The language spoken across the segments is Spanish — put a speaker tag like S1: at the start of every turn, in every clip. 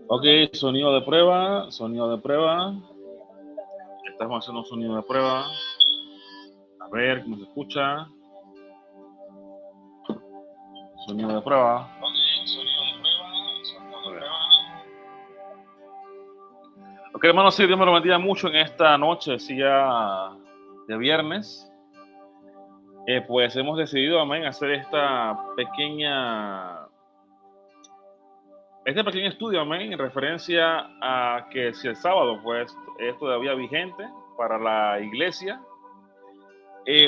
S1: Ok, sonido de prueba, sonido de prueba. Estamos haciendo un sonido de prueba. A ver cómo se escucha. Sonido de prueba. Ok, hermanos, sí, Dios me lo bendiga mucho en esta noche, sí, ya de viernes. Pues hemos decidido, amén, hacer este pequeño estudio, amén, en referencia a que si el sábado, pues, es todavía vigente para la iglesia.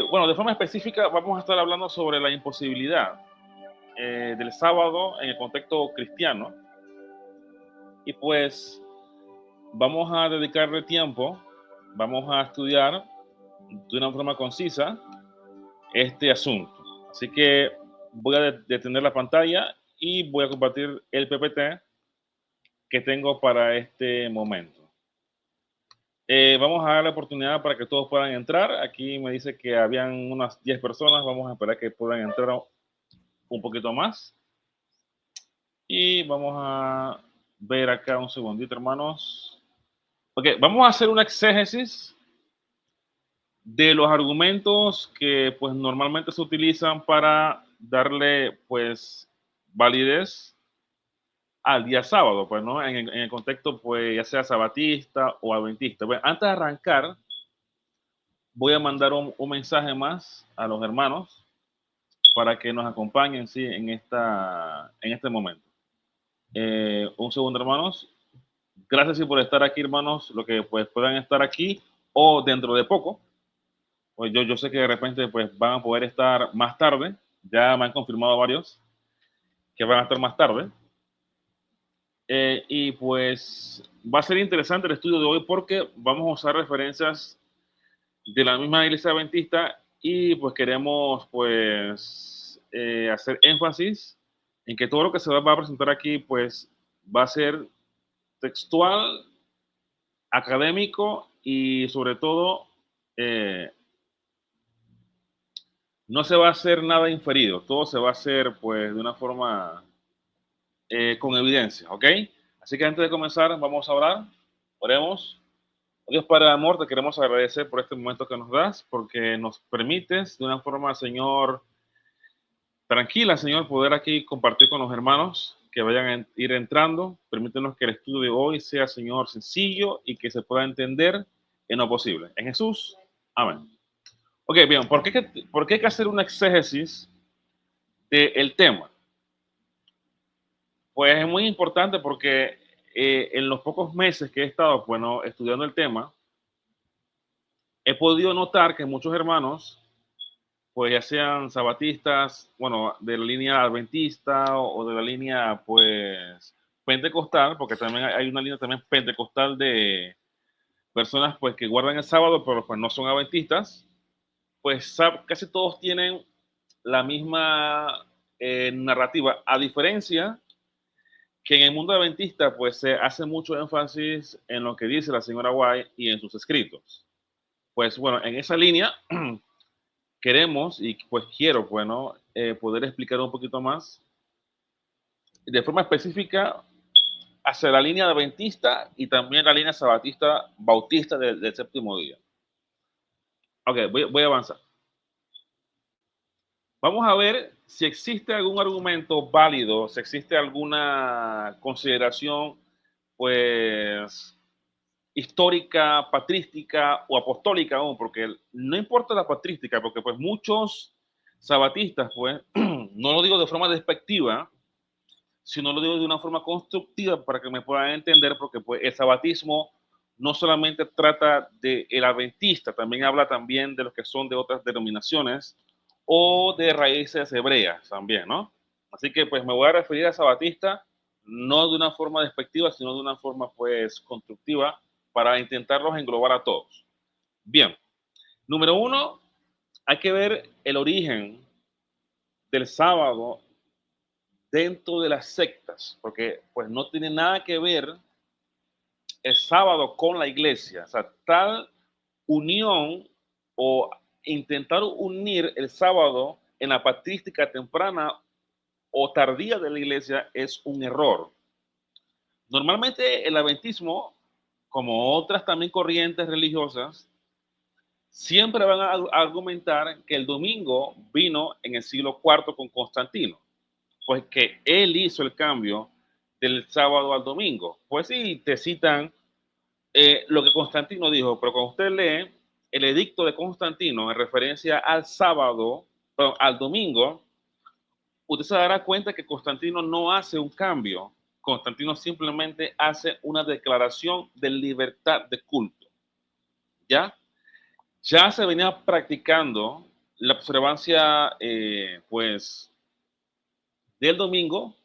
S1: Bueno, de forma específica vamos a estar hablando sobre la imposibilidad del sábado en el contexto cristiano. Y pues vamos a dedicarle tiempo, vamos a estudiar de una forma concisa este asunto. Así que voy a detener la pantalla y voy a compartir el PPT que tengo para este momento. Vamos a dar la oportunidad para que todos puedan entrar. Aquí me dice que habían unas 10 personas. Vamos a esperar que puedan entrar un poquito más. Y vamos a ver acá un segundito, hermanos. Ok, vamos a hacer una exégesis de los argumentos que pues normalmente se utilizan para darle pues validez al día sábado, pues, ¿no? En el contexto, pues, ya sea sabatista o adventista. Bueno, antes de arrancar, voy a mandar un mensaje más a los hermanos para que nos acompañen, sí, en este momento. Un segundo, hermanos. Gracias sí, por estar aquí, hermanos, lo que pues puedan estar aquí o dentro de poco. Pues yo sé que de repente pues van a poder estar más tarde. Ya me han confirmado varios que van a estar más tarde. Y pues va a ser interesante el estudio de hoy porque vamos a usar referencias de la misma iglesia adventista y pues queremos pues hacer énfasis en que todo lo que se va a presentar aquí pues va a ser textual, académico y sobre todo eh, no se va a hacer nada inferido, todo se va a hacer pues de una forma con evidencia, ¿ok? Así que antes de comenzar vamos a orar, oremos. Dios Padre de amor, te queremos agradecer por este momento que nos das, porque nos permites de una forma, Señor, tranquila, Señor, poder aquí compartir con los hermanos que vayan a ir entrando. Permítenos que el estudio de hoy sea, Señor, sencillo y que se pueda entender en lo posible. En Jesús, amén. Ok, bien, ¿por qué hay que hacer una exégesis del tema? Pues es muy importante porque en los pocos meses que he estado, bueno, estudiando el tema, he podido notar que muchos hermanos pues ya sean sabatistas, bueno, de la línea adventista o de la línea, pues, pentecostal, porque también hay una línea también pentecostal de personas, pues, que guardan el sábado, pero pues no son adventistas, pues casi todos tienen la misma narrativa, a diferencia que en el mundo adventista, pues, se hace mucho énfasis en lo que dice la señora White y en sus escritos. Pues, bueno, en esa línea queremos y pues quiero, bueno, poder explicar un poquito más de forma específica hacia la línea adventista y también la línea sabatista bautista del séptimo día. Ok, voy a avanzar. Vamos a ver si existe algún argumento válido, si existe alguna consideración, pues, histórica, patrística o apostólica aún, porque no importa la patrística, porque pues muchos sabatistas, pues, no lo digo de forma despectiva, sino lo digo de una forma constructiva para que me puedan entender, porque pues el sabatismo no solamente trata del adventista, también habla también de los que son de otras denominaciones o de raíces hebreas también, ¿no? Así que pues me voy a referir a sabatista no de una forma despectiva, sino de una forma pues constructiva para intentarlos englobar a todos. Bien, número uno, hay que ver el origen del sábado dentro de las sectas, porque pues no tiene nada que ver el sábado con la iglesia. O sea, tal unión o intentar unir el sábado en la patrística temprana o tardía de la iglesia es un error. Normalmente el adventismo, como otras también corrientes religiosas, siempre van a argumentar que el domingo vino en el siglo IV con Constantino, pues que él hizo el cambio del sábado al domingo. Pues sí, te citan lo que Constantino dijo, pero cuando usted lee el edicto de Constantino en referencia al sábado, perdón, al domingo, usted se dará cuenta que Constantino no hace un cambio. Constantino simplemente hace una declaración de libertad de culto. ¿Ya? Ya se venía practicando la observancia, pues, del domingo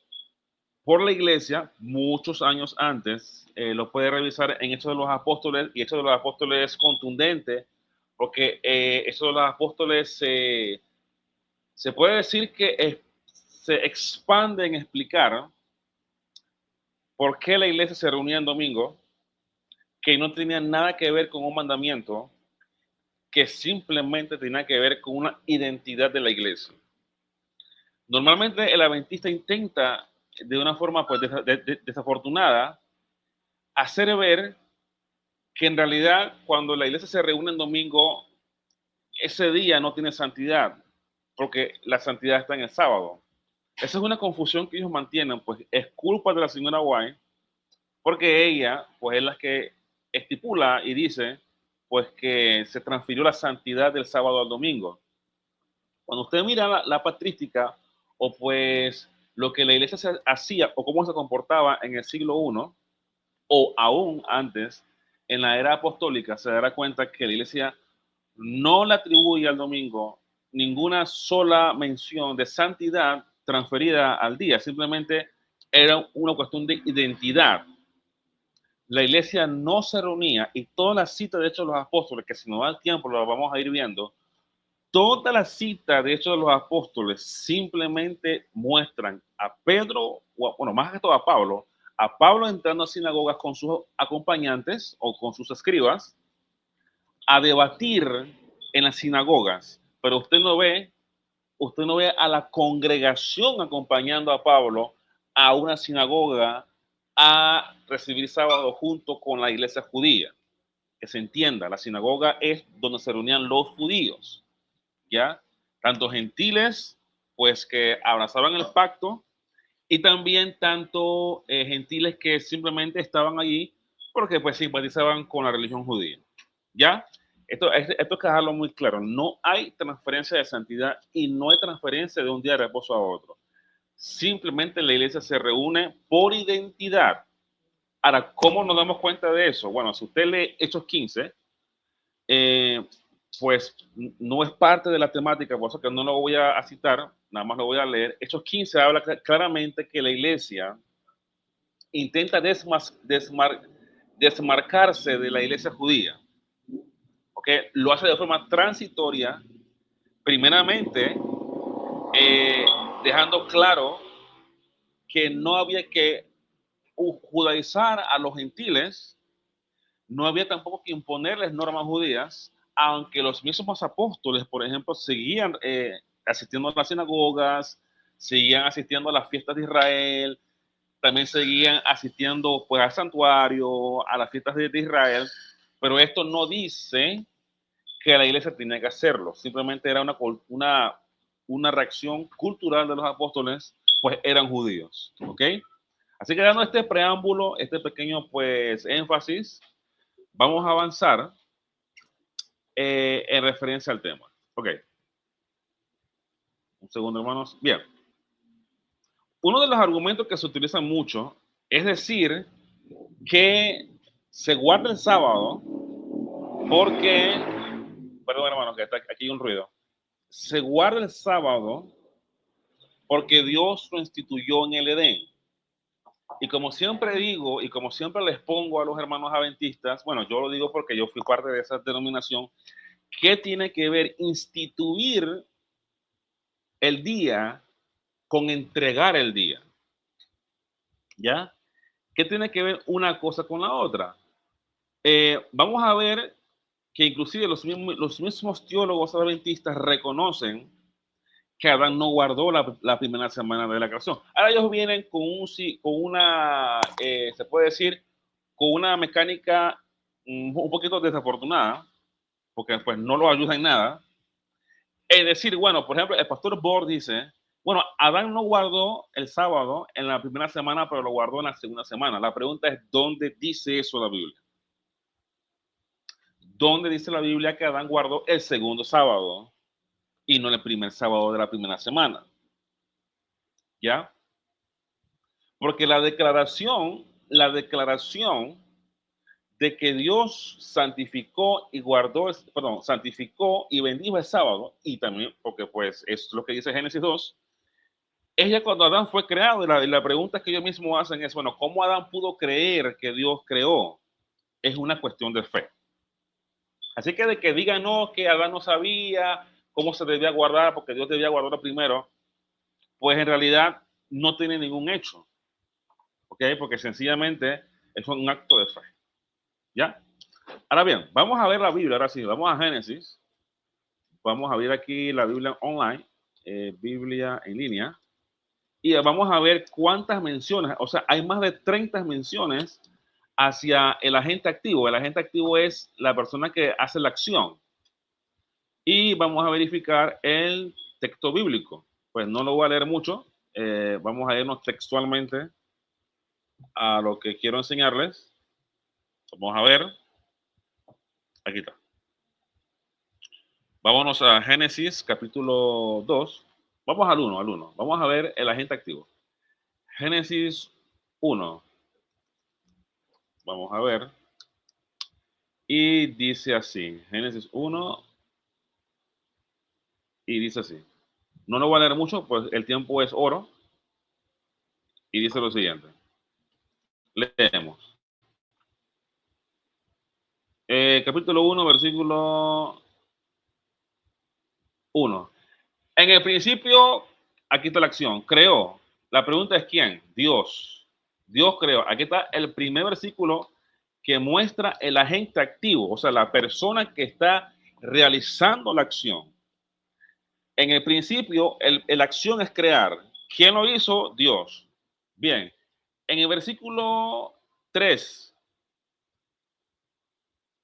S1: por la iglesia muchos años antes. Lo puede revisar en Hechos de los Apóstoles, y Hechos de los Apóstoles es contundente, porque Hechos de los Apóstoles se puede decir que se expande en explicar por qué la iglesia se reunía en domingo, que no tenía nada que ver con un mandamiento, que simplemente tenía que ver con una identidad de la iglesia. Normalmente el adventista intenta, de una forma pues desafortunada, hacer ver que en realidad cuando la iglesia se reúne en domingo, ese día no tiene santidad, porque la santidad está en el sábado. Esa es una confusión que ellos mantienen, pues es culpa de la señora White, porque ella pues es la que estipula y dice pues que se transfirió la santidad del sábado al domingo. Cuando usted mira la patrística, o pues lo que la iglesia hacía o cómo se comportaba en el siglo I o aún antes, en la era apostólica, se dará cuenta que la iglesia no le atribuye al domingo ninguna sola mención de santidad transferida al día, simplemente era una cuestión de identidad. La iglesia no se reunía, y todas las citas de Hechos de los Apóstoles, que si nos da el tiempo lo vamos a ir viendo, toda la cita de Hechos de los Apóstoles simplemente muestran a Pedro, bueno, más que todo a Pablo entrando a sinagogas con sus acompañantes o con sus escribas a debatir en las sinagogas, pero usted no ve a la congregación acompañando a Pablo a una sinagoga a recibir sábado junto con la iglesia judía. Que se entienda, la sinagoga es donde se reunían los judíos, ¿ya? Tanto gentiles, pues que abrazaban el pacto, y también tanto gentiles que simplemente estaban allí porque pues simpatizaban con la religión judía, ¿ya? Esto hay que dejarlo muy claro, no hay transferencia de santidad y no hay transferencia de un día de reposo a otro. Simplemente la iglesia se reúne por identidad. Ahora, ¿cómo nos damos cuenta de eso? Bueno, si usted lee Hechos 15, eh, pues no es parte de la temática, por eso que no lo voy a citar, nada más lo voy a leer. Hechos 15 habla claramente que la iglesia intenta desmarcarse de la iglesia judía, ¿ok? Lo hace de forma transitoria, primeramente eh, dejando claro que no había que judaizar a los gentiles, no había tampoco que imponerles normas judías, aunque los mismos apóstoles, por ejemplo, seguían asistiendo a las sinagogas, seguían asistiendo a las fiestas de Israel, también seguían asistiendo pues al santuario, a las fiestas de Israel, pero esto no dice que la iglesia tenía que hacerlo, simplemente era una reacción cultural de los apóstoles, pues eran judíos, ¿ok? Así que dando este preámbulo, este pequeño pues énfasis, vamos a avanzar en referencia al tema. Ok. Un segundo, hermanos. Bien. Uno de los argumentos que se utilizan mucho es decir que se guarda el sábado porque, perdón, hermano, que está aquí hay un ruido. Se guarda el sábado porque Dios lo instituyó en el Edén. Y como siempre digo, y como siempre les pongo a los hermanos adventistas, bueno, yo lo digo porque yo fui parte de esa denominación, ¿qué tiene que ver instituir el día con entregar el día? ¿Ya? ¿Qué tiene que ver una cosa con la otra? Vamos a ver que inclusive los mismos teólogos adventistas reconocen que Adán no guardó la primera semana de la creación. Ahora ellos vienen con una, se puede decir, con una mecánica un poquito desafortunada, porque pues no lo ayuda en nada. Es decir, bueno, por ejemplo, el pastor Bord dice, bueno, Adán no guardó el sábado en la primera semana, pero lo guardó en la segunda semana. La pregunta es, ¿dónde dice eso la Biblia? ¿Dónde dice la Biblia que Adán guardó el segundo sábado y no el primer sábado de la primera semana? ¿Ya? Porque la declaración de que Dios santificó y guardó, perdón, santificó y bendijo el sábado, y también, porque pues es lo que dice Génesis 2, es ya cuando Adán fue creado, y la pregunta que ellos mismos hacen es, bueno, ¿cómo Adán pudo creer que Dios creó? Es una cuestión de fe. Así que de que digan, no, que Adán no sabía cómo se debía guardar, porque Dios debía guardarlo primero, pues en realidad no tiene ningún hecho, ¿ok? Porque sencillamente es un acto de fe, ¿ya? Ahora bien, vamos a ver la Biblia, ahora sí, vamos a Génesis, vamos a ver aquí la Biblia online, Biblia en línea, y vamos a ver cuántas menciones, o sea, hay más de 30 menciones hacia el agente activo. El agente activo es la persona que hace la acción. Y vamos a verificar el texto bíblico. Pues no lo voy a leer mucho, vamos a irnos textualmente a lo que quiero enseñarles. Vamos a ver, aquí está. Vámonos a Génesis capítulo 2. Vamos al 1. Vamos a ver el agente activo. Génesis 1. Vamos a ver. Y dice así. Génesis 1. Y dice así. No lo voy a leer mucho, pues el tiempo es oro. Y dice lo siguiente. Leemos. Capítulo 1, versículo 1. En el principio, aquí está la acción. Creó. La pregunta es ¿quién? Dios. Dios creó. Aquí está el primer versículo que muestra el agente activo, o sea, la persona que está realizando la acción. En el principio, la acción es crear. ¿Quién lo hizo? Dios. Bien. En el versículo 3,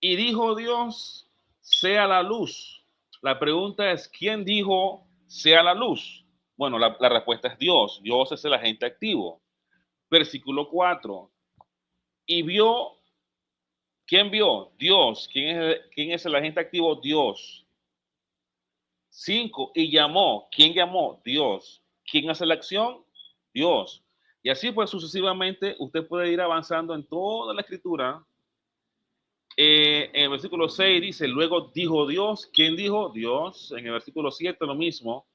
S1: y dijo Dios, sea la luz. La pregunta es, ¿quién dijo, sea la luz? Bueno, la respuesta es Dios. Dios es el agente activo. Versículo 4. Y vio, ¿quién vio? Dios. ¿Quién es el agente activo? Dios. 5. Y llamó. ¿Quién llamó? Dios. ¿Quién hace la acción? Dios. Y así pues sucesivamente usted puede ir avanzando en toda la escritura. En el versículo 6 dice, luego dijo Dios. ¿Quién dijo? Dios. En el versículo 7 lo mismo.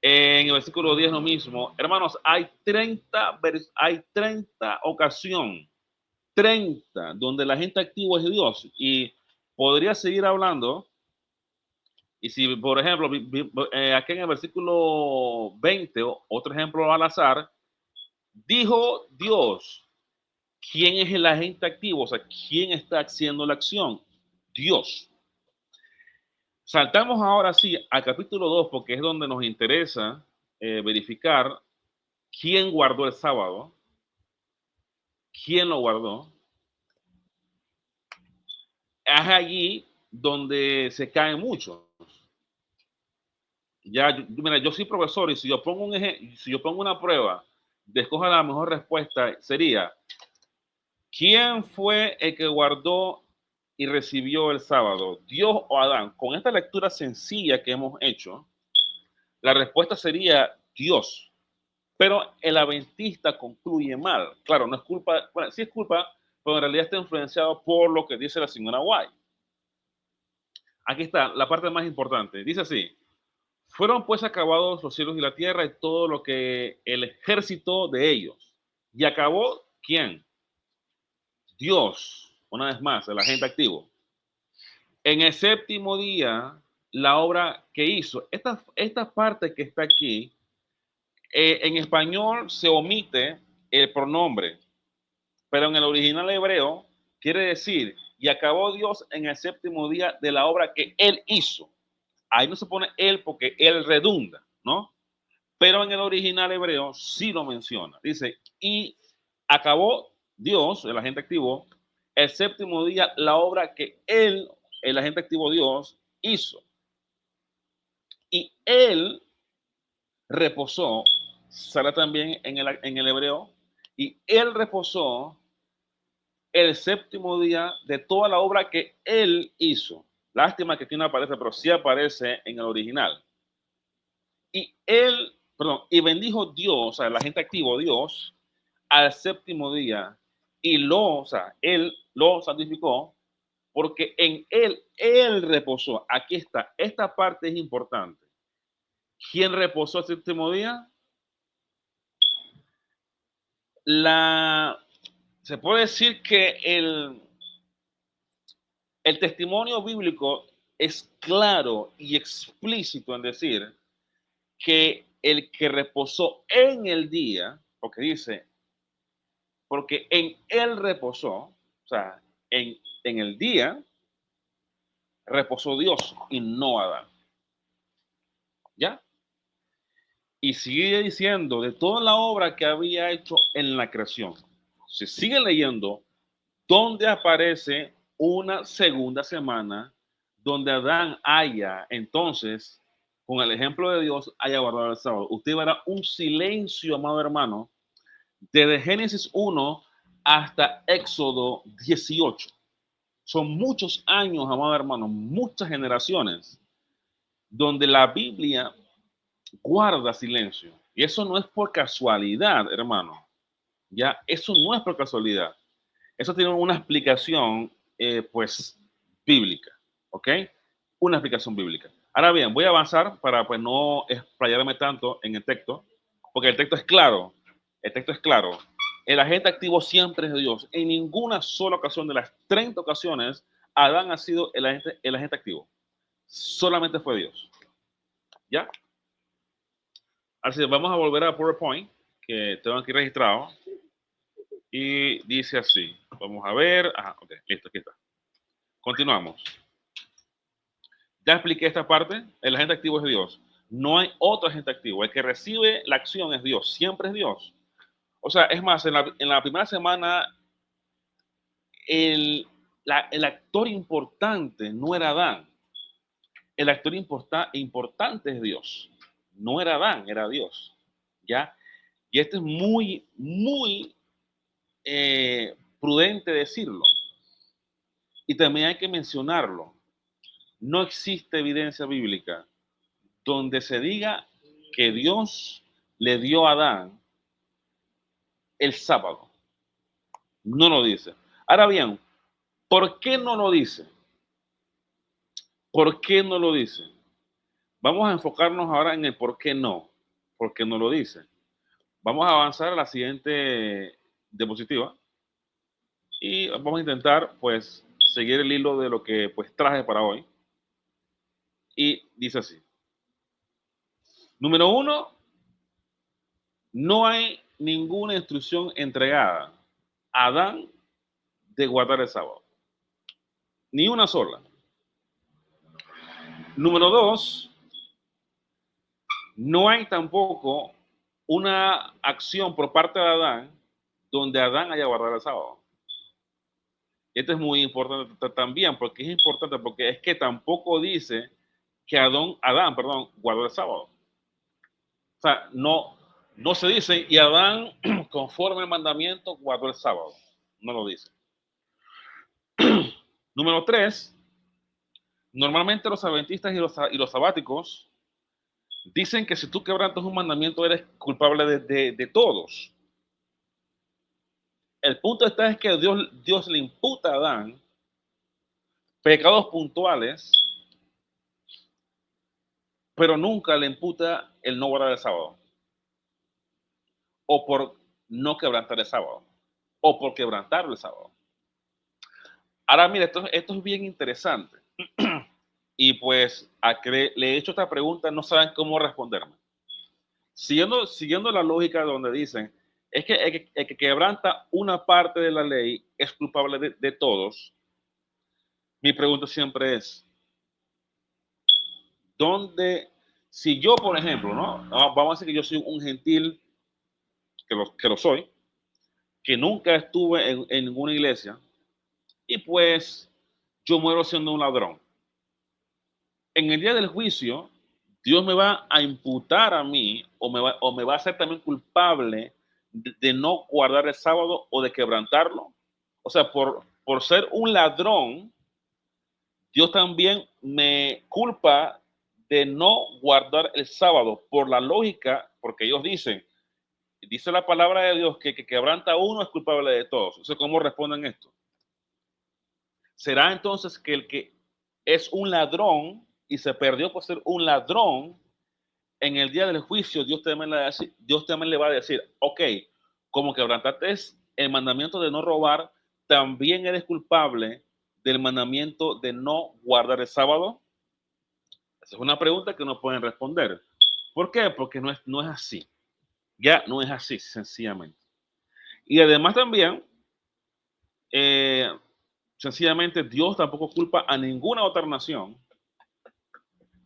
S1: En el versículo 10 lo mismo. Hermanos, hay 30 ocasiones, 30, donde la gente activa es Dios. Y podría seguir hablando. Y si, por ejemplo, aquí en el versículo 20, otro ejemplo al azar, dijo Dios. ¿Quién es el agente activo? O sea, ¿quién está haciendo la acción? Dios. Saltamos ahora sí al capítulo 2 porque es donde nos interesa verificar quién guardó el sábado, quién lo guardó. Es allí donde se caen muchos. Ya, mira, yo soy profesor y si yo pongo si yo pongo una prueba de escoja la mejor respuesta sería ¿quién fue el que guardó y recibió el sábado? ¿Dios o Adán? Con esta lectura sencilla que hemos hecho, la respuesta sería Dios. Pero el adventista concluye mal. Claro, no es culpa, bueno, sí es culpa, pero en realidad está influenciado por lo que dice la señora White. Aquí está la parte más importante. Dice así, fueron pues acabados los cielos y la tierra y todo lo que el ejército de ellos. ¿Y acabó quién? Dios. Una vez más, el agente activo. En el séptimo día, la obra que hizo, esta parte que está aquí, en español se omite el pronombre, pero en el original hebreo quiere decir, y acabó Dios en el séptimo día de la obra que él hizo. Ahí no se pone él porque él redunda. ¿no? Pero en el original hebreo sí lo menciona. Dice, y acabó Dios, el agente activo, el séptimo día la obra que él, el agente activo Dios, hizo. Y él reposó, sale también en el hebreo, y él reposó el séptimo día de toda la obra que él hizo. Lástima que aquí no aparece, pero sí aparece en el original. Y él, perdón, y bendijo Dios, o sea, el agente activo Dios, al séptimo día, y o sea, él lo santificó, porque en él reposó. Aquí está, esta parte es importante. ¿Quién reposó el séptimo día? Se puede decir que el testimonio bíblico es claro y explícito en decir que el que reposó en el día, porque dice, porque en él reposó, o sea, en el día reposó Dios y no Adán. ¿Ya? Y sigue diciendo de toda la obra que había hecho en la creación. Se sigue leyendo donde aparece una segunda semana donde Adán haya entonces, con el ejemplo de Dios, haya guardado el sábado. Usted verá un silencio, amado hermano, desde Génesis 1 hasta Éxodo 18. Son muchos años, amado hermano, muchas generaciones, donde la Biblia guarda silencio. Y eso no es por casualidad, hermano. Ya, eso no es por casualidad. Eso tiene una explicación, pues, bíblica. ¿Ok? Una explicación bíblica. Ahora bien, voy a avanzar para pues no explayarme tanto en el texto, porque el texto es claro. El texto es claro. El agente activo siempre es Dios. En ninguna sola ocasión de las 30 ocasiones, Adán ha sido el agente activo. Solamente fue Dios. ¿Ya? Así vamos a volver a PowerPoint, que tengo aquí registrado. Y dice así. Vamos a ver. Ajá, ok, listo, aquí está. Continuamos. Ya expliqué esta parte. El agente activo es Dios. No hay otro agente activo. El que recibe la acción es Dios. Siempre es Dios. O sea, es más, en la primera semana, el actor importante no era Adán. El actor importante es Dios. No era Adán, era Dios. ¿Ya? Y esto es muy, muy prudente decirlo. Y también hay que mencionarlo. No existe evidencia bíblica donde se diga que Dios le dio a Adán el sábado. No lo dice. Ahora bien, ¿por qué no lo dice? ¿Por qué no lo dice? Vamos a enfocarnos ahora en el por qué no. ¿Por qué no lo dice? Vamos a avanzar a la siguiente diapositiva y vamos a intentar, pues, seguir el hilo de lo que, pues, traje para hoy. Y dice así. Número 1, no hay ninguna instrucción entregada a Adán de guardar el sábado. Ni una sola. Número 2, no hay tampoco una acción por parte de Adán donde Adán haya guardado el sábado. Esto es muy importante también, porque es importante, porque es que tampoco dice que Adán, guardó el sábado. O sea, no se dice, y Adán, conforme al mandamiento, guardó el sábado. No lo dice. Número 3, normalmente los adventistas y los sabáticos dicen que si tú quebrantas un mandamiento eres culpable de todos. El punto está es que Dios le imputa a Adán pecados puntuales, pero nunca le imputa el no guardar el sábado. O por no quebrantar el sábado. O por quebrantar el sábado. Ahora, mira, esto es bien interesante. Y pues a que le he hecho esta pregunta, no saben cómo responderme. Siguiendo la lógica donde dicen, es que el que quebranta una parte de la ley es culpable de todos. Mi pregunta siempre es, ¿dónde Si yo, por ejemplo, ¿no? Vamos a decir que yo soy un gentil, que lo soy, que nunca estuve en ninguna iglesia, y pues yo muero siendo un ladrón. En el día del juicio, Dios me va a imputar a mí o me va a hacer también culpable de no guardar el sábado o de quebrantarlo. O sea, por ser un ladrón, Dios también me culpa de no guardar el sábado por la lógica, porque ellos dicen, dice la palabra de Dios que quebranta uno es culpable de todos. Entonces, ¿cómo responden esto? ¿Será entonces que el que es un ladrón y se perdió por ser un ladrón, en el día del juicio Dios también le va a decir, ok, como quebrantaste el mandamiento de no robar, también eres culpable del mandamiento de no guardar el sábado? Esa es una pregunta que no pueden responder. ¿Por qué? Porque no es así. Ya no es así, sencillamente. Y además también, eh, sencillamente, Dios tampoco culpa a ninguna otra nación,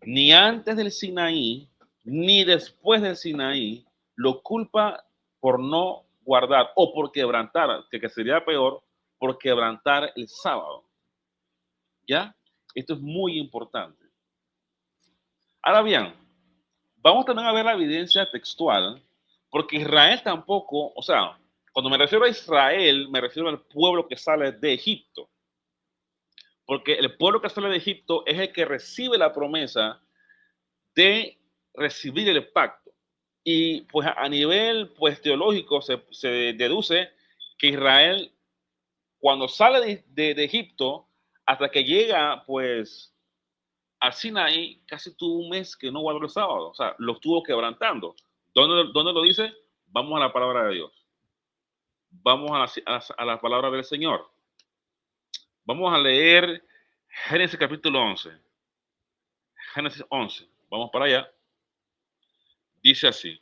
S1: ni antes del Sinaí, ni después del Sinaí, lo culpa por no guardar o por quebrantar, que sería peor, por quebrantar el sábado. ¿Ya? Esto es muy importante. Ahora bien, vamos también a ver la evidencia textual, porque Israel tampoco, o sea, cuando me refiero a Israel, me refiero al pueblo que sale de Egipto, porque el pueblo que sale de Egipto es el que recibe la promesa de recibir el pacto. Y pues a nivel pues teológico se deduce que Israel cuando sale de Egipto hasta que llega pues al Sinaí casi tuvo un mes que no guardó el sábado, o sea, lo estuvo quebrantando. ¿Dónde lo dice? Vamos a la palabra de Dios. Vamos a la palabra del Señor. Vamos a leer Génesis capítulo 11. Génesis 11. Vamos para allá. Dice así.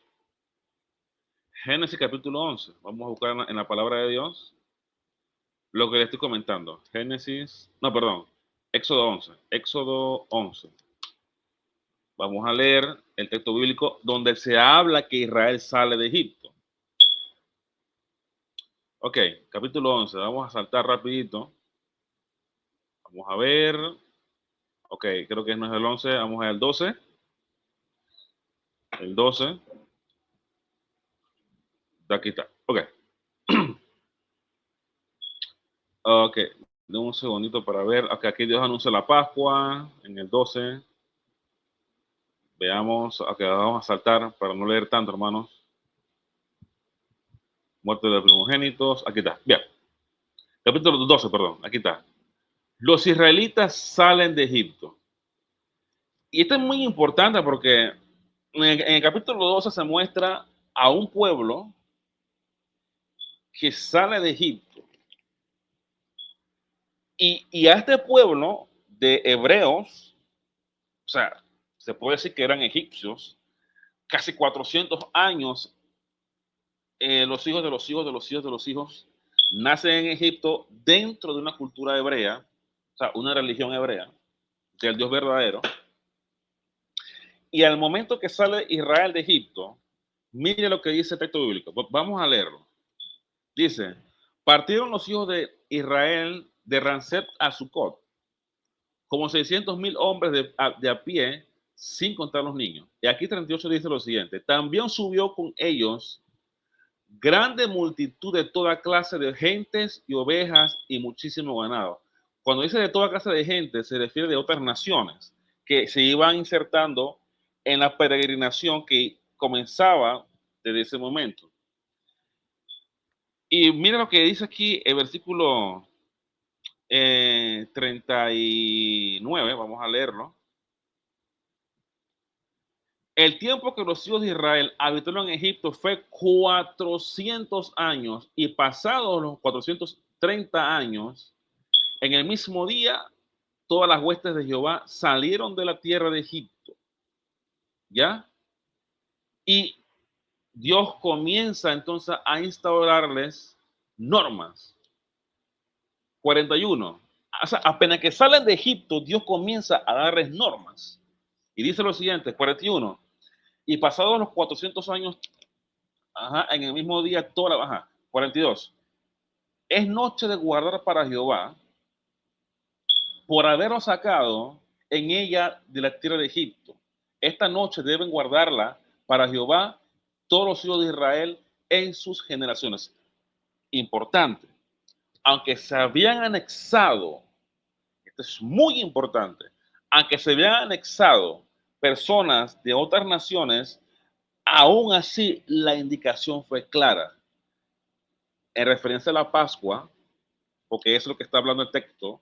S1: Génesis capítulo 11. Vamos a buscar en la palabra de Dios lo que le estoy comentando. Génesis, no, perdón. Éxodo 11. Éxodo 11. Vamos a leer el texto bíblico donde se habla que Israel sale de Egipto. Ok, capítulo 11. Vamos a saltar rapidito. Vamos a ver. Ok, creo que no es el 11. Vamos al 12. El 12. De aquí está. Ok. Ok, de un segundito para ver. Okay, aquí Dios anuncia la Pascua en el 12. Veamos. Ok, vamos a saltar para no leer tanto, hermanos. Muerte de los primogénitos. Aquí está. Bien. Capítulo 12, perdón. Aquí está. Los israelitas salen de Egipto. Y esto es muy importante porque en el capítulo 12 se muestra a un pueblo que sale de Egipto. Y a este pueblo de hebreos, o sea, se puede decir que eran egipcios, casi 400 años, los hijos de los hijos de los hijos de los hijos nacen en Egipto dentro de una cultura hebrea, o sea, una religión hebrea, del Dios verdadero. Y al momento que sale Israel de Egipto, mire lo que dice el texto bíblico. Vamos a leerlo. Dice, partieron los hijos de Israel de Ramsés a Sucot, como 600,000 hombres de a pie, sin contar los niños. Y aquí 38 dice lo siguiente, también subió con ellos grande multitud de toda clase de gentes y ovejas y muchísimo ganado. Cuando dice de toda clase de gente, se refiere de otras naciones que se iban insertando en la peregrinación que comenzaba desde ese momento. Y mira lo que dice aquí el versículo 39, vamos a leerlo. El tiempo que los hijos de Israel habitaron en Egipto fue 400 años y pasados los 430 años, en el mismo día, todas las huestes de Jehová salieron de la tierra de Egipto. ¿Ya? Y Dios comienza entonces a instaurarles normas. 41. O sea, apenas que salen de Egipto, Dios comienza a darles normas. Y dice lo siguiente, 41. Y pasados los 400 años, en el mismo día, toda la, 42. Es noche de guardar para Jehová por habernos sacado en ella de la tierra de Egipto. Esta noche deben guardarla para Jehová todos los hijos de Israel en sus generaciones. Importante. Aunque se habían anexado, esto es muy importante, aunque se habían anexado personas de otras naciones, aún así la indicación fue clara. En referencia a la Pascua, porque es lo que está hablando el texto,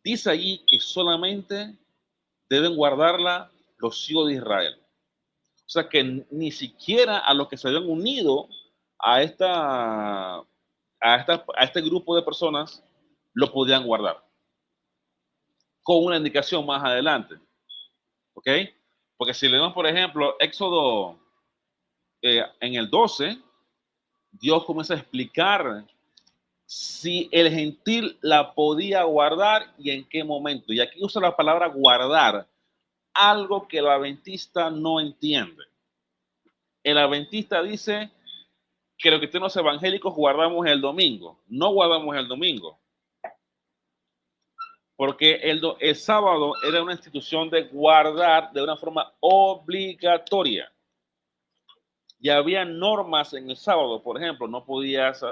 S1: dice allí que solamente deben guardarla los hijos de Israel. O sea que ni siquiera a los que se habían unido a, a este grupo de personas lo podían guardar. Con una indicación más adelante. ¿Ok? Porque si leemos, por ejemplo, Éxodo en el 12, Dios comienza a explicar si el gentil la podía guardar y en qué momento. Y aquí usa la palabra guardar, algo que el adventista no entiende. El adventista dice que los cristianos evangélicos guardamos el domingo. No guardamos el domingo. Porque el sábado era una institución de guardar de una forma obligatoria. Y había normas en el sábado, por ejemplo, no podías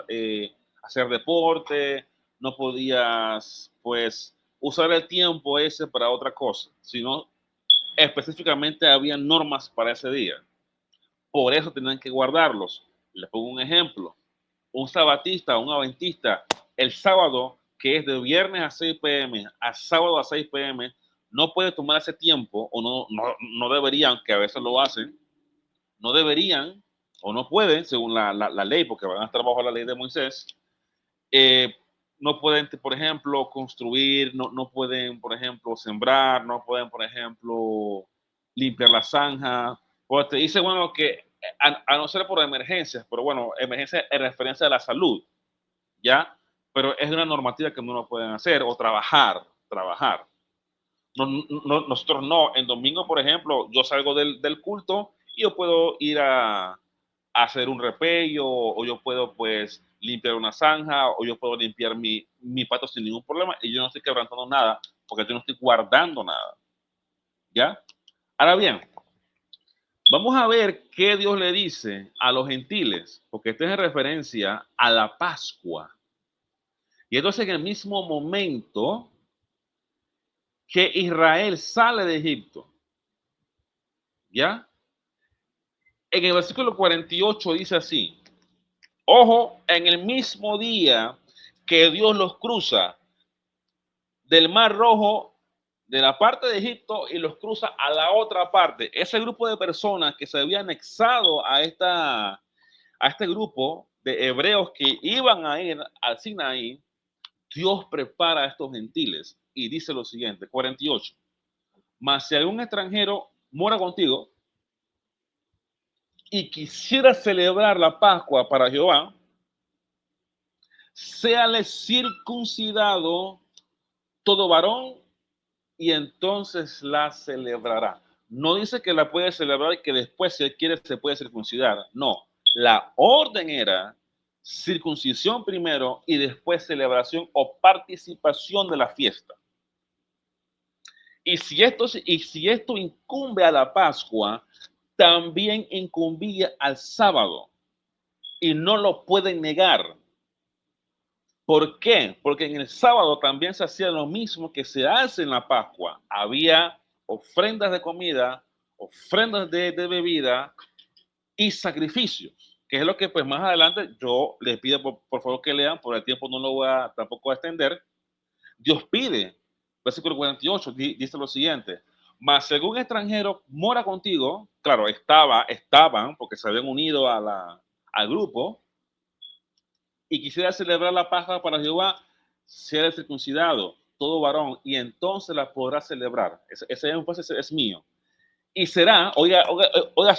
S1: hacer deporte, no podías, pues, usar el tiempo ese para otra cosa, sino específicamente había normas para ese día. Por eso tenían que guardarlos. Les pongo un ejemplo. Un sabatista, un adventista, el sábado, que es de viernes a 6 p.m. a sábado a 6 p.m., no puede tomar ese tiempo, o no deberían, que a veces lo hacen, no deberían o no pueden, según la ley, porque van a estar bajo la ley de Moisés, no pueden, por ejemplo, construir, no pueden, por ejemplo, sembrar, no pueden, por ejemplo, limpiar la zanja. Pues te dice, bueno, que a no ser por emergencias, pero bueno, emergencia en referencia a la salud, ¿ya? Pero es una normativa que no lo pueden hacer, o trabajar. Nosotros no, en domingo, por ejemplo, yo salgo del culto y yo puedo ir a hacer un repello, o yo puedo pues limpiar una zanja, o yo puedo limpiar mi patio sin ningún problema, y yo no estoy quebrantando nada, porque yo no estoy guardando nada. ¿Ya? Ahora bien, vamos a ver qué Dios le dice a los gentiles, porque esto es en referencia a la Pascua. Y entonces en el mismo momento que Israel sale de Egipto, ¿ya? En el versículo 48 dice así: ojo, en el mismo día que Dios los cruza del Mar Rojo, de la parte de Egipto, y los cruza a la otra parte. Ese grupo de personas que se había anexado a este grupo de hebreos que iban a ir al Sinaí, Dios prepara a estos gentiles y dice lo siguiente, 48. Mas si algún extranjero mora contigo y quisiera celebrar la Pascua para Jehová, séale circuncidado todo varón y entonces la celebrará. No dice que la puede celebrar y que después, si él quiere, se puede circuncidar. No, la orden era circuncisión primero y después celebración o participación de la fiesta. Y si esto incumbe a la Pascua, también incumbía al sábado y no lo pueden negar. ¿Por qué? Porque en el sábado también se hacía lo mismo que se hace en la Pascua. Había ofrendas de comida, ofrendas de bebida y sacrificios, que es lo que pues más adelante yo les pido por favor que lean, por el tiempo no lo voy a tampoco a extender. Dios pide, versículo 48, dice lo siguiente: mas según extranjero mora contigo, claro, estaban, porque se habían unido al grupo, y quisiera celebrar la Pascua para Jehová, sea circuncidado todo varón, y entonces la podrá celebrar. Ese énfasis es mío. Y será, oiga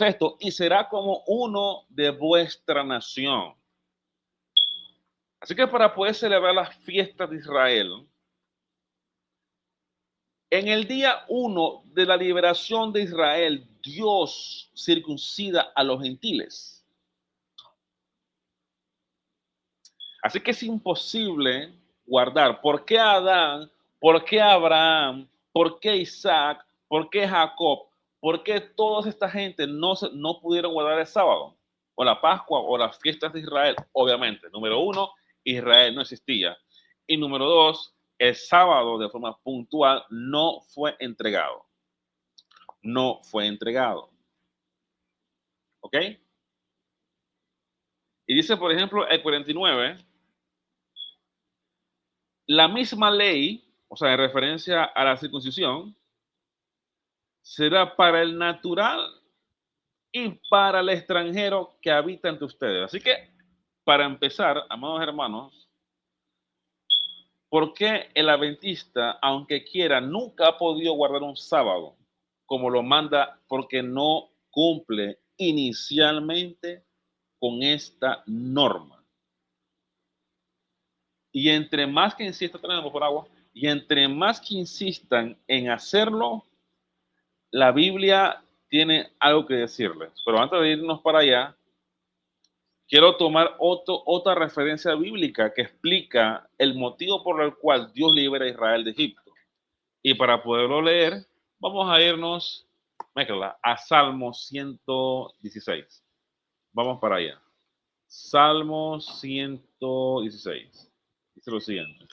S1: esto, y será como uno de vuestra nación. Así que para poder celebrar las fiestas de Israel, En el día 1 de la liberación de Israel, Dios circuncida a los gentiles. Así que es imposible guardar. ¿Por qué Adán? ¿Por qué Abraham? ¿Por qué Isaac? ¿Por qué Jacob? ¿Por qué toda esta gente no pudieron guardar el sábado? O la Pascua o las fiestas de Israel. Obviamente, número 1, Israel no existía. Y número 2, el sábado de forma puntual no fue entregado. No fue entregado. ¿Ok? Y dice, por ejemplo, el 49, la misma ley, o sea, en referencia a la circuncisión, será para el natural y para el extranjero que habita entre ustedes. Así que, para empezar, amados hermanos, ¿por qué el adventista, aunque quiera, nunca ha podido guardar un sábado como lo manda? Porque no cumple inicialmente con esta norma. Y entre más que insistan, tenemos por agua, y entre más que insistan en hacerlo, la Biblia tiene algo que decirles. Pero antes de irnos para allá, quiero tomar otra referencia bíblica que explica el motivo por el cual Dios libera a Israel de Egipto. Y para poderlo leer, vamos a irnos a Salmo 116. Vamos para allá. Salmo 116. Dice lo siguiente.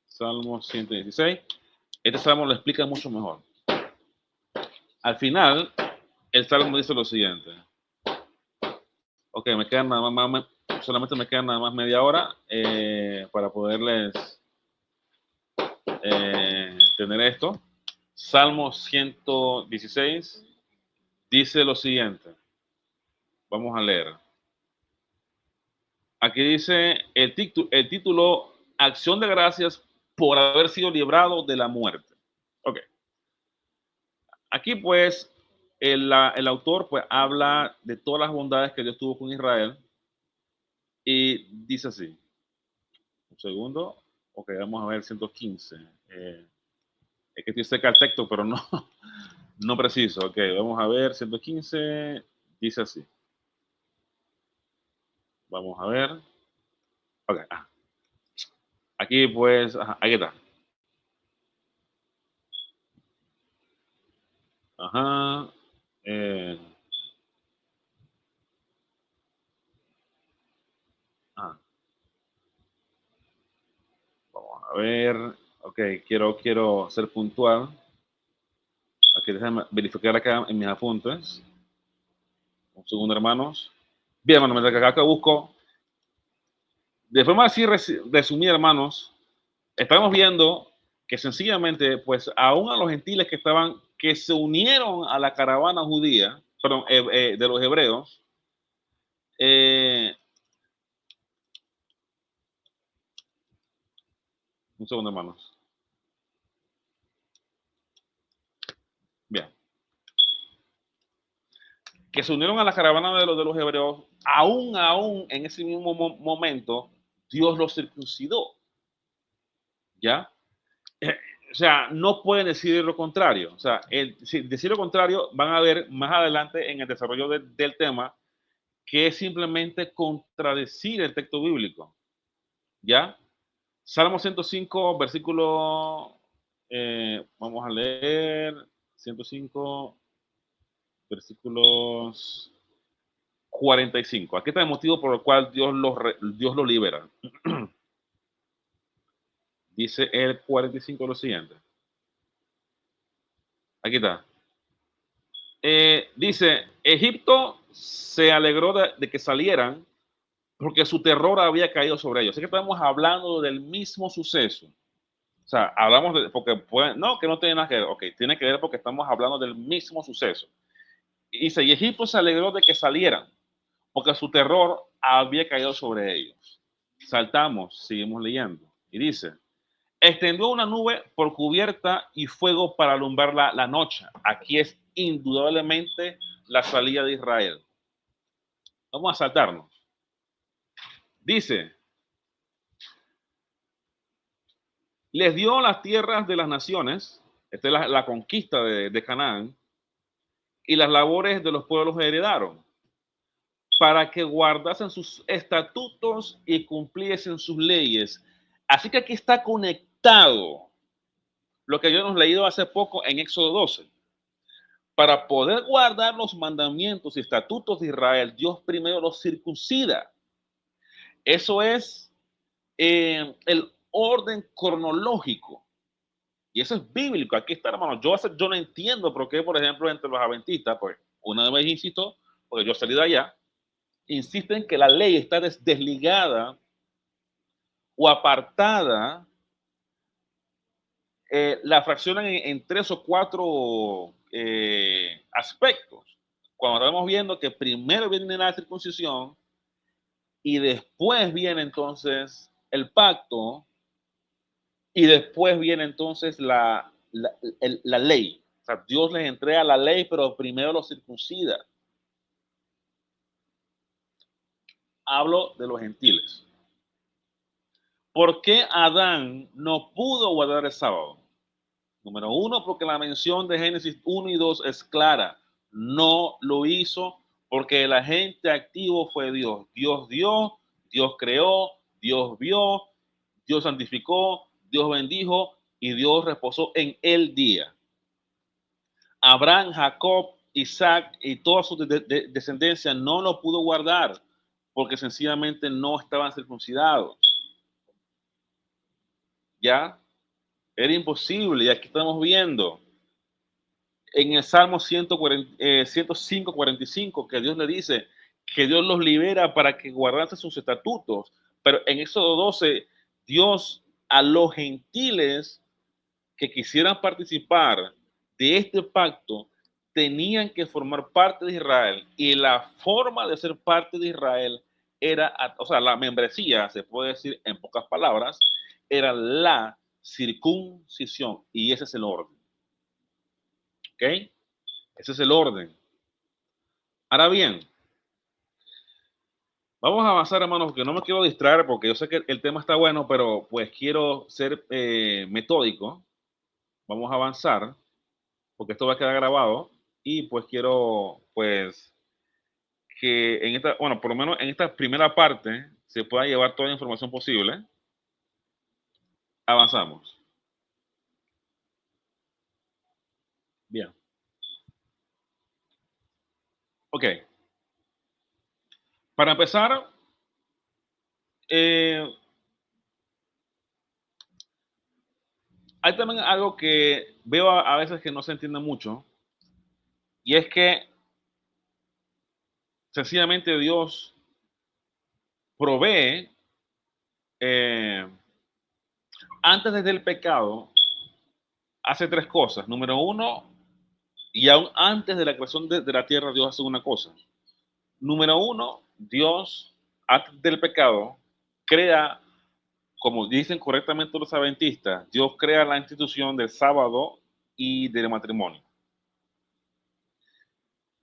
S1: Salmo 116. Este salmo lo explica mucho mejor. Al final, el salmo dice lo siguiente. Ok, solamente me queda nada más media hora para poderles tener esto. Salmo 116 dice lo siguiente. Vamos a leer. Aquí dice el título, Acción de Gracias por haber sido librado de la muerte. Ok. Aquí pues el autor pues habla de todas las bondades que Dios tuvo con Israel y dice así. Un segundo. Ok, vamos a ver 115. Es que estoy cerca del texto, pero no, no preciso. Ok, vamos a ver 115. Dice así. Vamos a ver. Ok, aquí pues, ahí está. Ajá. Eh, ah, vamos a ver. Ok, quiero ser puntual. Aquí déjame verificar acá en mis apuntes. Un segundo, hermanos. Bien, hermanos, mientras que acá busco. De forma así resumida, hermanos, estamos viendo que sencillamente, pues, aún a los gentiles que se unieron a la caravana judía, perdón, de los hebreos, un segundo, hermanos. Bien. Que se unieron a la caravana de los hebreos, aún en ese mismo momento, Dios los circuncidó. ¿Ya? O sea, no pueden decir lo contrario. O sea, si decir lo contrario, van a ver más adelante en el desarrollo del tema que es simplemente contradecir el texto bíblico. ¿Ya? Salmo 105, versículo, vamos a leer, 105, versículos 45. Aquí está el motivo por el cual Dios lo libera. Dice el 45 lo siguiente. Aquí está. Dice, Egipto se alegró de que salieran porque su terror había caído sobre ellos. Así que estamos hablando del mismo suceso. O sea, hablamos de, porque no, que no tiene nada que ver. Ok, tiene que ver porque estamos hablando del mismo suceso. Y dice, y Egipto se alegró de que salieran porque su terror había caído sobre ellos. Saltamos, seguimos leyendo. Y dice, extendió una nube por cubierta y fuego para alumbrar la noche. Aquí es indudablemente la salida de Israel. Vamos a saltarnos. Dice, les dio las tierras de las naciones, Esta es la conquista de Canaán, y las labores de los pueblos heredaron, para que guardasen sus estatutos y cumpliesen sus leyes. Así que aquí está conectado lo que yo hemos leído hace poco en Éxodo 12. Para poder guardar los mandamientos y estatutos de Israel, Dios primero los circuncida. Eso es el orden cronológico. Y eso es bíblico. Aquí está, hermano. Yo no entiendo por qué, por ejemplo, entre los adventistas, pues, una vez insisto, porque yo salí de allá, insisten que la ley está desligada o apartada, la fraccionan en 3 o 4 aspectos. Cuando estamos viendo que primero viene la circuncisión y después viene entonces el pacto y después viene entonces la ley. O sea, Dios les entrega la ley, pero primero los circuncida. Hablo de los gentiles. ¿Por qué Adán no pudo guardar el sábado? Número 1, porque la mención de Génesis 1 y 2 es clara. No lo hizo porque el agente activo fue Dios. Dios dio, Dios creó, Dios vio, Dios santificó, Dios bendijo y Dios reposó en el día. Abraham, Jacob, Isaac y toda su descendencia no lo pudo guardar porque sencillamente no estaban circuncidados. ¿Ya? Era imposible, y aquí estamos viendo en el Salmo 105, 45, que Dios le dice que Dios los libera para que guardasen sus estatutos. Pero en Éxodo 12, Dios a los gentiles que quisieran participar de este pacto tenían que formar parte de Israel, y la forma de ser parte de Israel era, o sea, la membresía, se puede decir en pocas palabras, era la circuncisión, y ese es el orden. ¿Ok? Ese es el orden. Ahora bien, vamos a avanzar, hermanos, porque no me quiero distraer, porque yo sé que el tema está bueno, pero pues quiero ser metódico. Vamos a avanzar, porque esto va a quedar grabado, y pues quiero, pues, que en esta, bueno, por lo menos en esta primera parte, se pueda llevar toda la información posible. Avanzamos. Bien. Ok. Para empezar, eh, hay también algo que veo a veces que no se entiende mucho, y es que sencillamente Dios provee, antes del pecado, hace 3 cosas. Número 1, y aún antes de la creación de la tierra, Dios hace una cosa. Número 1, Dios, antes del pecado, crea, como dicen correctamente los adventistas, Dios crea la institución del sábado y del matrimonio.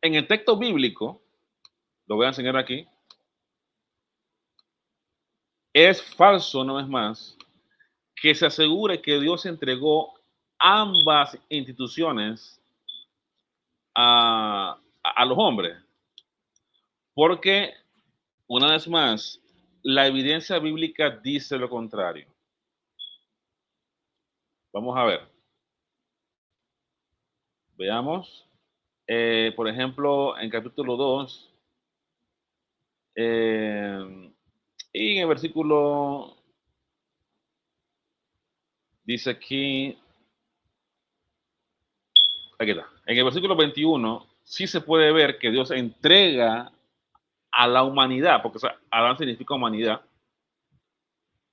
S1: En el texto bíblico, lo voy a enseñar aquí, es falso, una vez más, que se asegure que Dios entregó ambas instituciones a los hombres, porque, una vez más, la evidencia bíblica dice lo contrario. Vamos a ver. Veamos. Por ejemplo, en capítulo 2, y en el versículo, dice aquí está, en el versículo 21, sí se puede ver que Dios entrega a la humanidad, porque, o sea, Adán significa humanidad.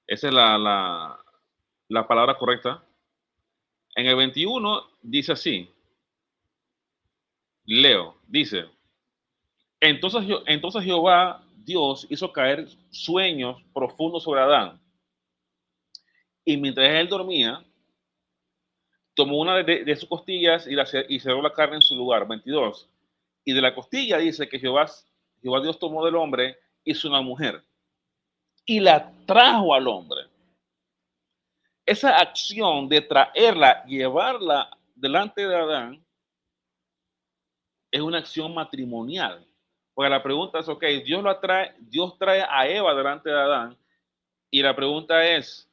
S1: Esa es la palabra correcta. En el 21 dice así, leo, dice, entonces Jehová Dios hizo caer sueños profundos sobre Adán, y mientras él dormía, tomó una de sus costillas y cerró la carne en su lugar. 22. Y de la costilla dice que Jehová Dios tomó del hombre, hizo una mujer y la trajo al hombre. Esa acción de traerla, llevarla delante de Adán es una acción matrimonial. Porque la pregunta es, ok, Dios trae a Eva delante de Adán, y la pregunta es,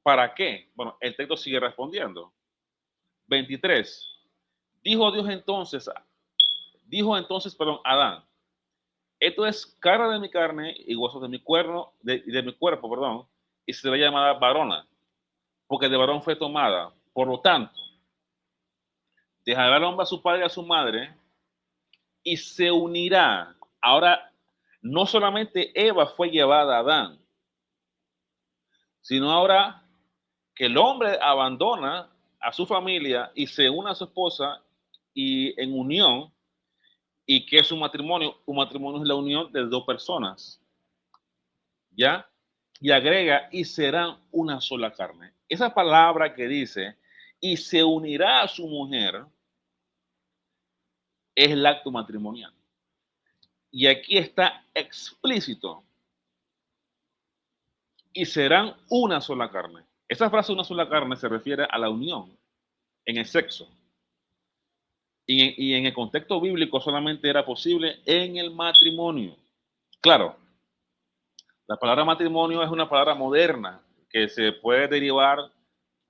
S1: ¿para qué? Bueno, el texto sigue respondiendo. 23. Dijo entonces, Adán, esto es carne de mi carne y huesos de mi cuerpo, perdón, y será llamada varona, porque de varón fue tomada. Por lo tanto, dejará el hombre a su padre y a su madre y se unirá. Ahora, no solamente Eva fue llevada a Adán, sino ahora que el hombre abandona a su familia y se une a su esposa y en unión, y que es un matrimonio. Un matrimonio es la unión de dos personas, ¿ya? Y agrega, y serán una sola carne. Esa palabra que dice, y se unirá a su mujer, es el acto matrimonial. Y aquí está explícito, y serán una sola carne. Esa frase, una sola carne, se refiere a la unión en el sexo. Y en el contexto bíblico solamente era posible en el matrimonio. Claro, la palabra matrimonio es una palabra moderna que se puede derivar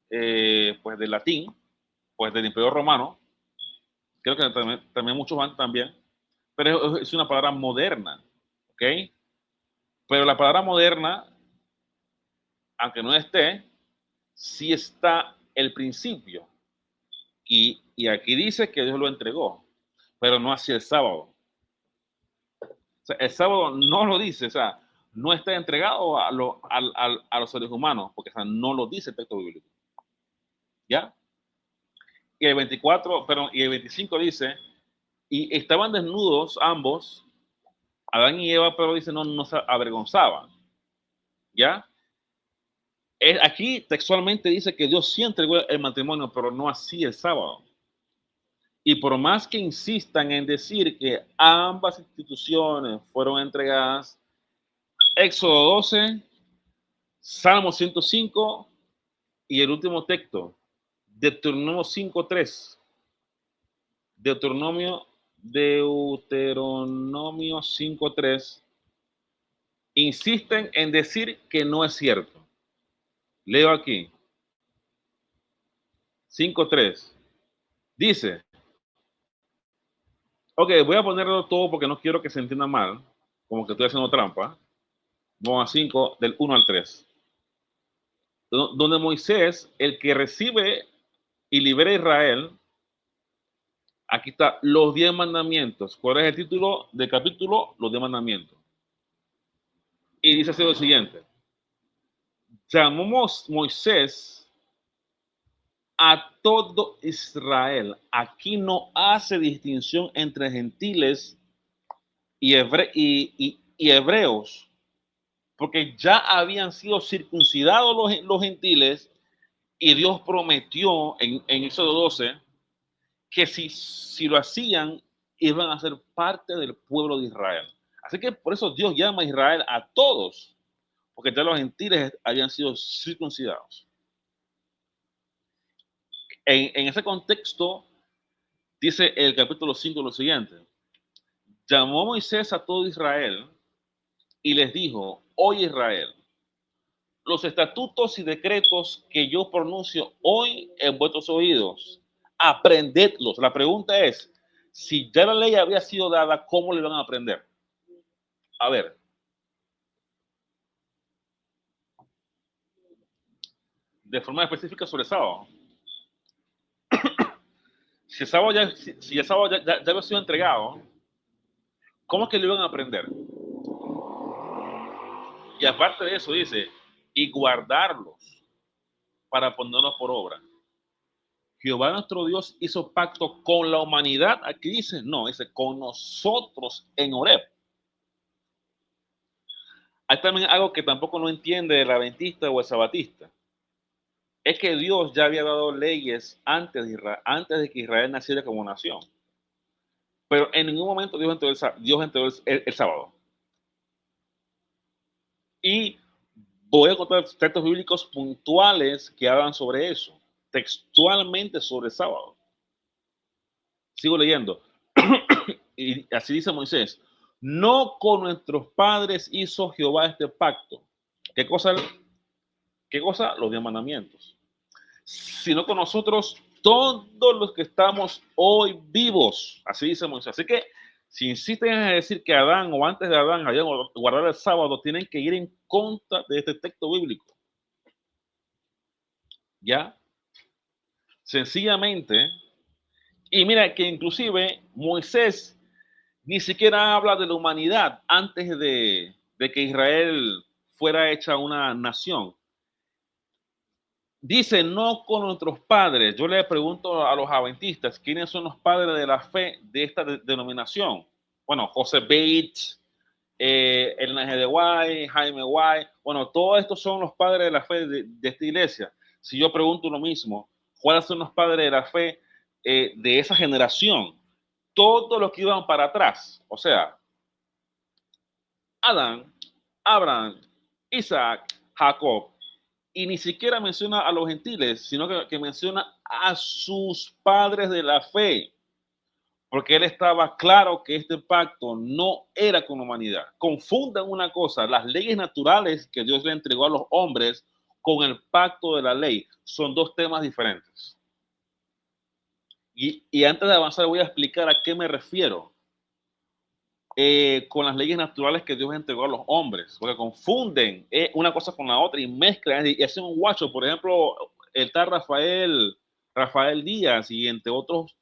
S1: pues del latín, pues del Imperio Romano. Creo que también muchos van también, pero es una palabra moderna, ¿ok? Pero la palabra moderna, aunque no esté, sí está el principio. Y aquí dice que Dios lo entregó, pero no hacia el sábado. O sea, el sábado no lo dice, o sea, no está entregado a los seres humanos, porque o sea, no lo dice el texto bíblico. ¿Ya? Y el 24, perdón, y el 25 dice, y estaban desnudos ambos, Adán y Eva, pero dice, no se avergonzaban. ¿Ya? Aquí textualmente dice que Dios sí entregó el matrimonio, pero no así el sábado. Y por más que insistan en decir que ambas instituciones fueron entregadas, Éxodo 12, Salmo 105 y el último texto, Deuteronomio 5:3. Deuteronomio 5:3 insisten en decir que no es cierto. Leo aquí. 5:3. Dice, ok, voy a ponerlo todo porque no quiero que se entienda mal, como que estoy haciendo trampa. Vamos a 5, del 1 al 3. Donde Moisés, el que recibe y libera a Israel, aquí está los 10 mandamientos. ¿Cuál es el título del capítulo? Los 10 mandamientos. Y dice así lo siguiente. Llamó Moisés a todo Israel. Aquí no hace distinción entre gentiles y hebreos, porque ya habían sido circuncidados los gentiles, y Dios prometió en Éxodo 12 que si lo hacían, iban a ser parte del pueblo de Israel. Así que por eso Dios llama a Israel a todos, porque ya los gentiles habían sido circuncidados. En ese contexto, dice el capítulo 5 lo siguiente. Llamó Moisés a todo Israel y les dijo, oye Israel, los estatutos y decretos que yo pronuncio hoy en vuestros oídos, aprendedlos. La pregunta es, si ya la ley había sido dada, ¿cómo le van a aprender? A ver. De forma específica sobre el sábado. Si el sábado ya había sido entregado, ¿cómo es que lo iban a aprender? Y aparte de eso dice, y guardarlos para ponerlos por obra. Jehová nuestro Dios hizo pacto con la humanidad. Aquí dice, no, dice con nosotros en Horeb. Hay también algo que tampoco no entiende el adventista o el sabatista. Es que Dios ya había dado leyes antes de que Israel naciera como nación. Pero en ningún momento Dios entregó el sábado. Y voy a contar textos bíblicos puntuales que hablan sobre eso. textualmente sobre el sábado. Sigo leyendo. Y así dice Moisés, no con nuestros padres hizo Jehová este pacto. ¿Qué cosa? ¿Qué cosa? Los 10 mandamientos. Sino con nosotros todos los que estamos hoy vivos. Así dice Moisés. Así que si insisten en decir que Adán o antes de Adán habían guardado el sábado, tienen que ir en contra de este texto bíblico. ¿Ya? Sencillamente, y mira que inclusive Moisés ni siquiera habla de la humanidad antes de que Israel fuera hecha una nación. Dice, no con nuestros padres. Yo le pregunto a los adventistas, ¿quiénes son los padres de la fe de esta denominación? Bueno, José Bates, Hernández de White, Jaime White, bueno, todos estos son los padres de la fe de esta iglesia. Si yo pregunto lo mismo, ¿cuáles son los padres de la fe de esa generación? Todos los que iban para atrás, o sea, Adán, Abraham, Isaac, Jacob, y ni siquiera menciona a los gentiles, sino que menciona a sus padres de la fe, porque él estaba claro que este pacto no era con la humanidad. Confundan una cosa, las leyes naturales que Dios le entregó a los hombres con el pacto de la ley son dos temas diferentes. Y antes de avanzar voy a explicar a qué me refiero. Con las leyes naturales que Dios entregó a los hombres, porque confunden una cosa con la otra y mezclan y hacen un guacho. Por ejemplo, el tal Rafael Díaz y entre otros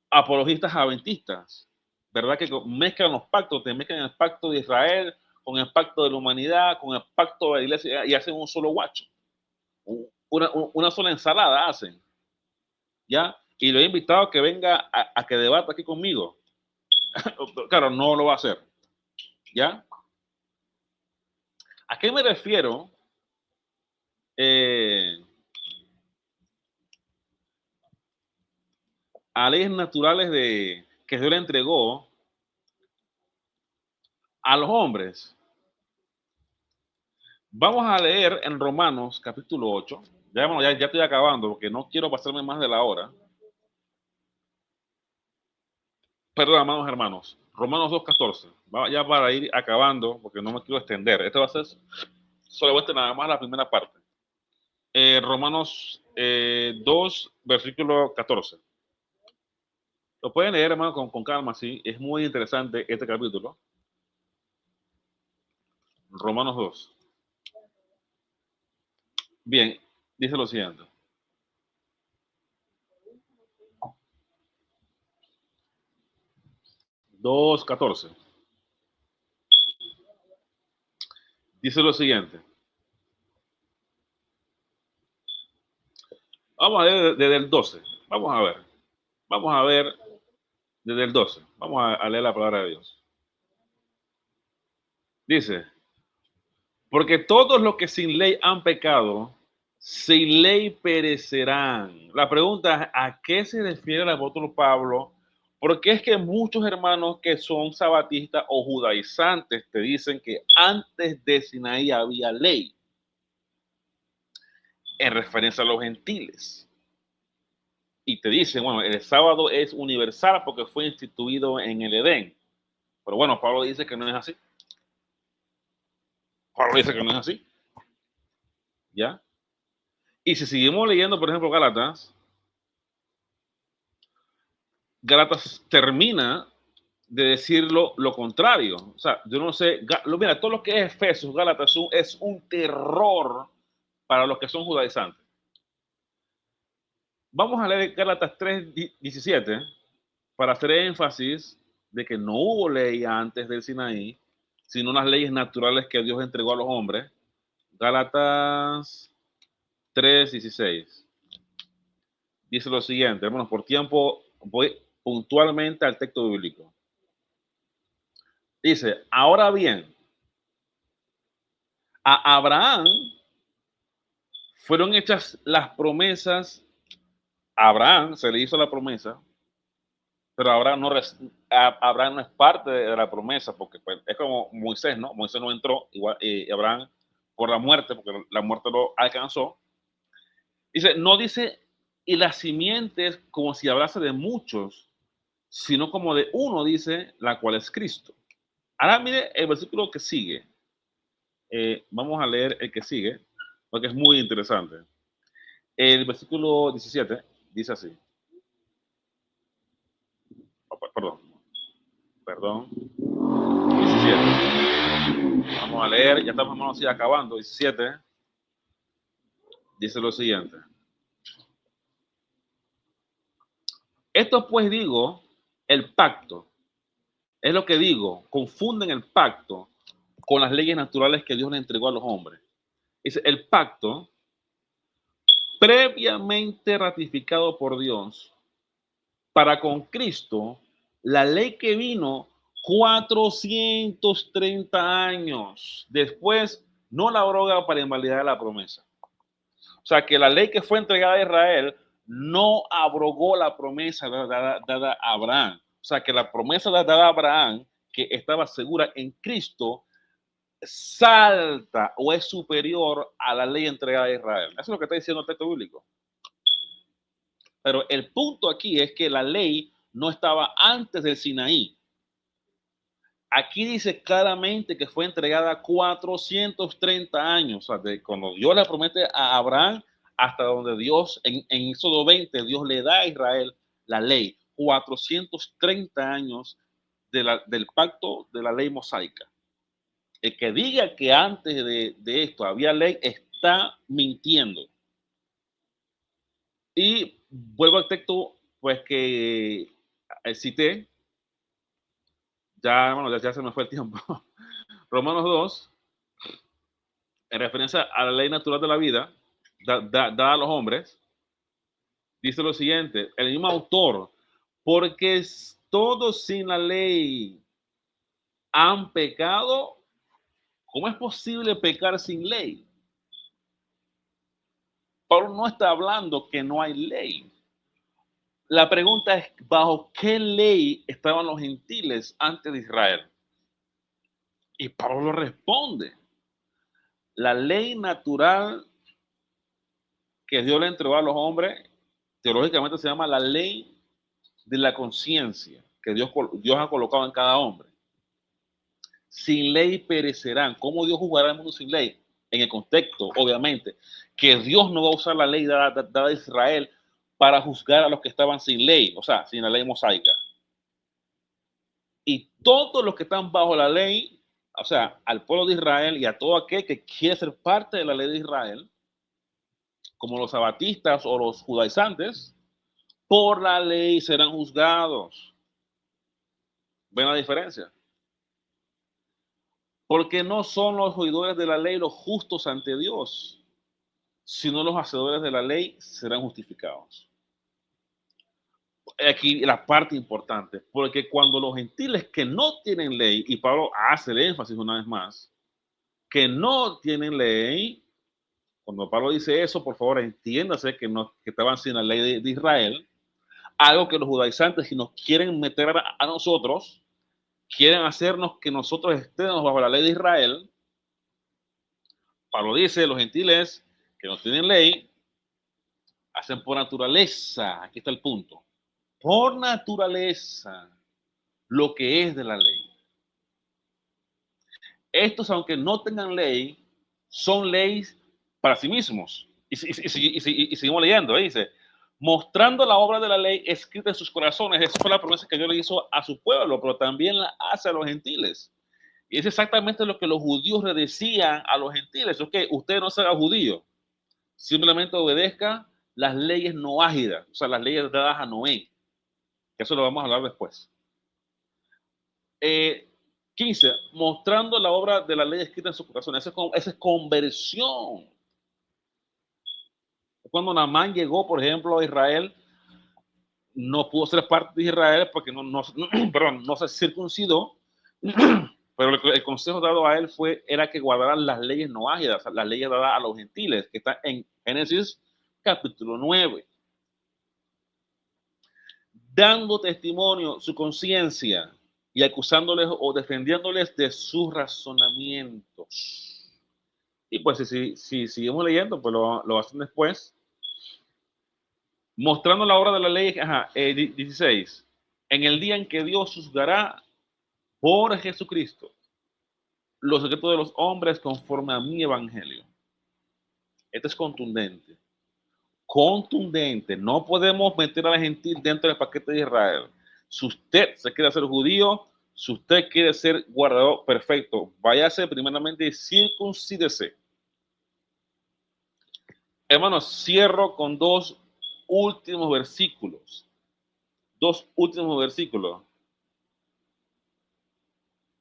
S1: apologistas adventistas, ¿verdad? Que mezclan los pactos, te mezclan el pacto de Israel con el pacto de la humanidad, con el pacto de la iglesia y hacen un solo guacho. Una sola ensalada hacen, ¿ya? Y lo he invitado a que venga a que debata aquí conmigo. Claro, no lo va a hacer. ¿Ya? ¿A qué me refiero? A leyes naturales que Dios le entregó a los hombres. Vamos a leer en Romanos capítulo 8. Ya estoy acabando porque no quiero pasarme más de la hora. Perdón, amados hermanos. Romanos 2:14. Ya para ir acabando porque no me quiero extender. Esto va a ser solamente nada más la primera parte. Romanos 2, versículo 14. Lo pueden leer, hermano, con calma, sí. Es muy interesante este capítulo. Romanos 2. Bien, dice lo siguiente. Dos 14. Dice lo siguiente. Vamos a ver desde el 12. Vamos a ver. Vamos a ver desde el 12. Vamos a leer la palabra de Dios. Dice, porque todos los que sin ley han pecado, sin ley perecerán. La pregunta es, ¿a qué se refiere el apóstol Pablo? Porque es que muchos hermanos que son sabatistas o judaizantes te dicen que antes de Sinaí había ley, en referencia a los gentiles. Y te dicen, bueno, el sábado es universal porque fue instituido en el Edén. Pero bueno, Pablo dice que no es así. Pablo dice que no es así. ¿Ya? Y si seguimos leyendo, por ejemplo, Gálatas termina de decir lo contrario. O sea, yo no sé, mira, todo lo que es Efesios, Gálatas es un terror para los que son judaizantes. Vamos a leer Gálatas 3:17 para hacer énfasis de que no hubo ley antes del Sinaí, sino las leyes naturales que Dios entregó a los hombres. Gálatas 3:16. Dice lo siguiente, hermanos, por tiempo voy puntualmente al texto bíblico. Dice, ahora bien, a Abraham fueron hechas las promesas, a Abraham se le hizo la promesa, pero Abraham no es parte de la promesa, porque pues, es como Moisés, ¿no? Moisés no entró, igual Abraham por la muerte, porque la muerte lo alcanzó. Dice, no dice, y las simientes como si hablase de muchos, sino como de uno, dice, la cual es Cristo. Ahora mire el versículo que sigue. Vamos a leer el que sigue, porque es muy interesante. El versículo 17 dice así. Oh, perdón. 17. Vamos a leer, ya estamos así acabando. 17 dice lo siguiente. Esto pues digo, el pacto, es lo que digo, confunden el pacto con las leyes naturales que Dios le entregó a los hombres. Dice, el pacto previamente ratificado por Dios para con Cristo, la ley que vino 430 años después no la abroga para invalidar la promesa. O sea, que la ley que fue entregada a Israel no abrogó la promesa dada a Abraham. O sea, que la promesa dada a Abraham, que estaba segura en Cristo, salta o es superior a la ley entregada a Israel. Eso es lo que está diciendo el texto bíblico. Pero el punto aquí es que la ley no estaba antes del Sinaí. Aquí dice claramente que fue entregada 430 años, o sea, de cuando Dios le promete a Abraham hasta donde Dios, en Éxodo 20, Dios le da a Israel la ley. 430 años del pacto de la ley mosaica. El que diga que antes de esto había ley está mintiendo. Y vuelvo al texto pues que cité, ya, bueno, ya se me fue el tiempo. Romanos 2, en referencia a la ley natural de la vida, dada a los hombres, dice lo siguiente, el mismo autor, porque todos sin la ley han pecado. ¿Cómo es posible pecar sin ley? Pablo no está hablando que no hay ley. La pregunta es, ¿bajo qué ley estaban los gentiles antes de Israel? Y Pablo responde, la ley natural que Dios le entregó a los hombres, teológicamente se llama la ley de la conciencia que Dios ha colocado en cada hombre. Sin ley perecerán. ¿Cómo Dios juzgará el mundo sin ley? En el contexto, obviamente, que Dios no va a usar la ley dada a Israel para juzgar a los que estaban sin ley, o sea, sin la ley mosaica. Y todos los que están bajo la ley, o sea, al pueblo de Israel y a todo aquel que quiere ser parte de la ley de Israel, como los sabatistas o los judaizantes, por la ley serán juzgados. ¿Ven la diferencia? Porque no son los oidores de la ley los justos ante Dios, sino los hacedores de la ley serán justificados. Aquí la parte importante, porque cuando los gentiles que no tienen ley, y Pablo hace el énfasis una vez más, que no tienen ley, cuando Pablo dice eso, por favor entiéndase que estaban sin la ley de Israel, algo que los judaizantes, si nos quieren meter a nosotros, quieren hacernos que nosotros estemos bajo la ley de Israel. Pablo dice, los gentiles que no tienen ley, hacen por naturaleza, aquí está el punto, por naturaleza lo que es de la ley. Estos, aunque no tengan ley, son leyes para sí mismos. Y seguimos leyendo, dice, mostrando la obra de la ley escrita en sus corazones. Esa fue la promesa que Dios le hizo a su pueblo, pero también la hace a los gentiles. Y es exactamente lo que los judíos le decían a los gentiles. Ok, usted no será judío, simplemente obedezca las leyes noágidas, o sea, las leyes dadas a Noé, que eso lo vamos a hablar después. 15, mostrando la obra de la ley escrita en su corazón. Esa es conversión. Cuando Naamán llegó, por ejemplo, a Israel, no pudo ser parte de Israel porque no se circuncidó, pero el consejo dado a él era que guardaran las leyes noágidas, las leyes dadas a los gentiles, que está en Génesis capítulo 9. Dando testimonio su conciencia y acusándoles o defendiéndoles de sus razonamientos. Y pues si seguimos leyendo, pues lo hacen después. Mostrando la obra de la ley, 16. En el día en que Dios juzgará por Jesucristo los secretos de los hombres conforme a mi evangelio. Esto es contundente. Contundente. No podemos meter a la gentil dentro del paquete de Israel. Si usted se quiere hacer judío, si usted quiere ser guardador perfecto, váyase primeramente y circuncídese. Hermanos, cierro con dos últimos versículos. Dos últimos versículos.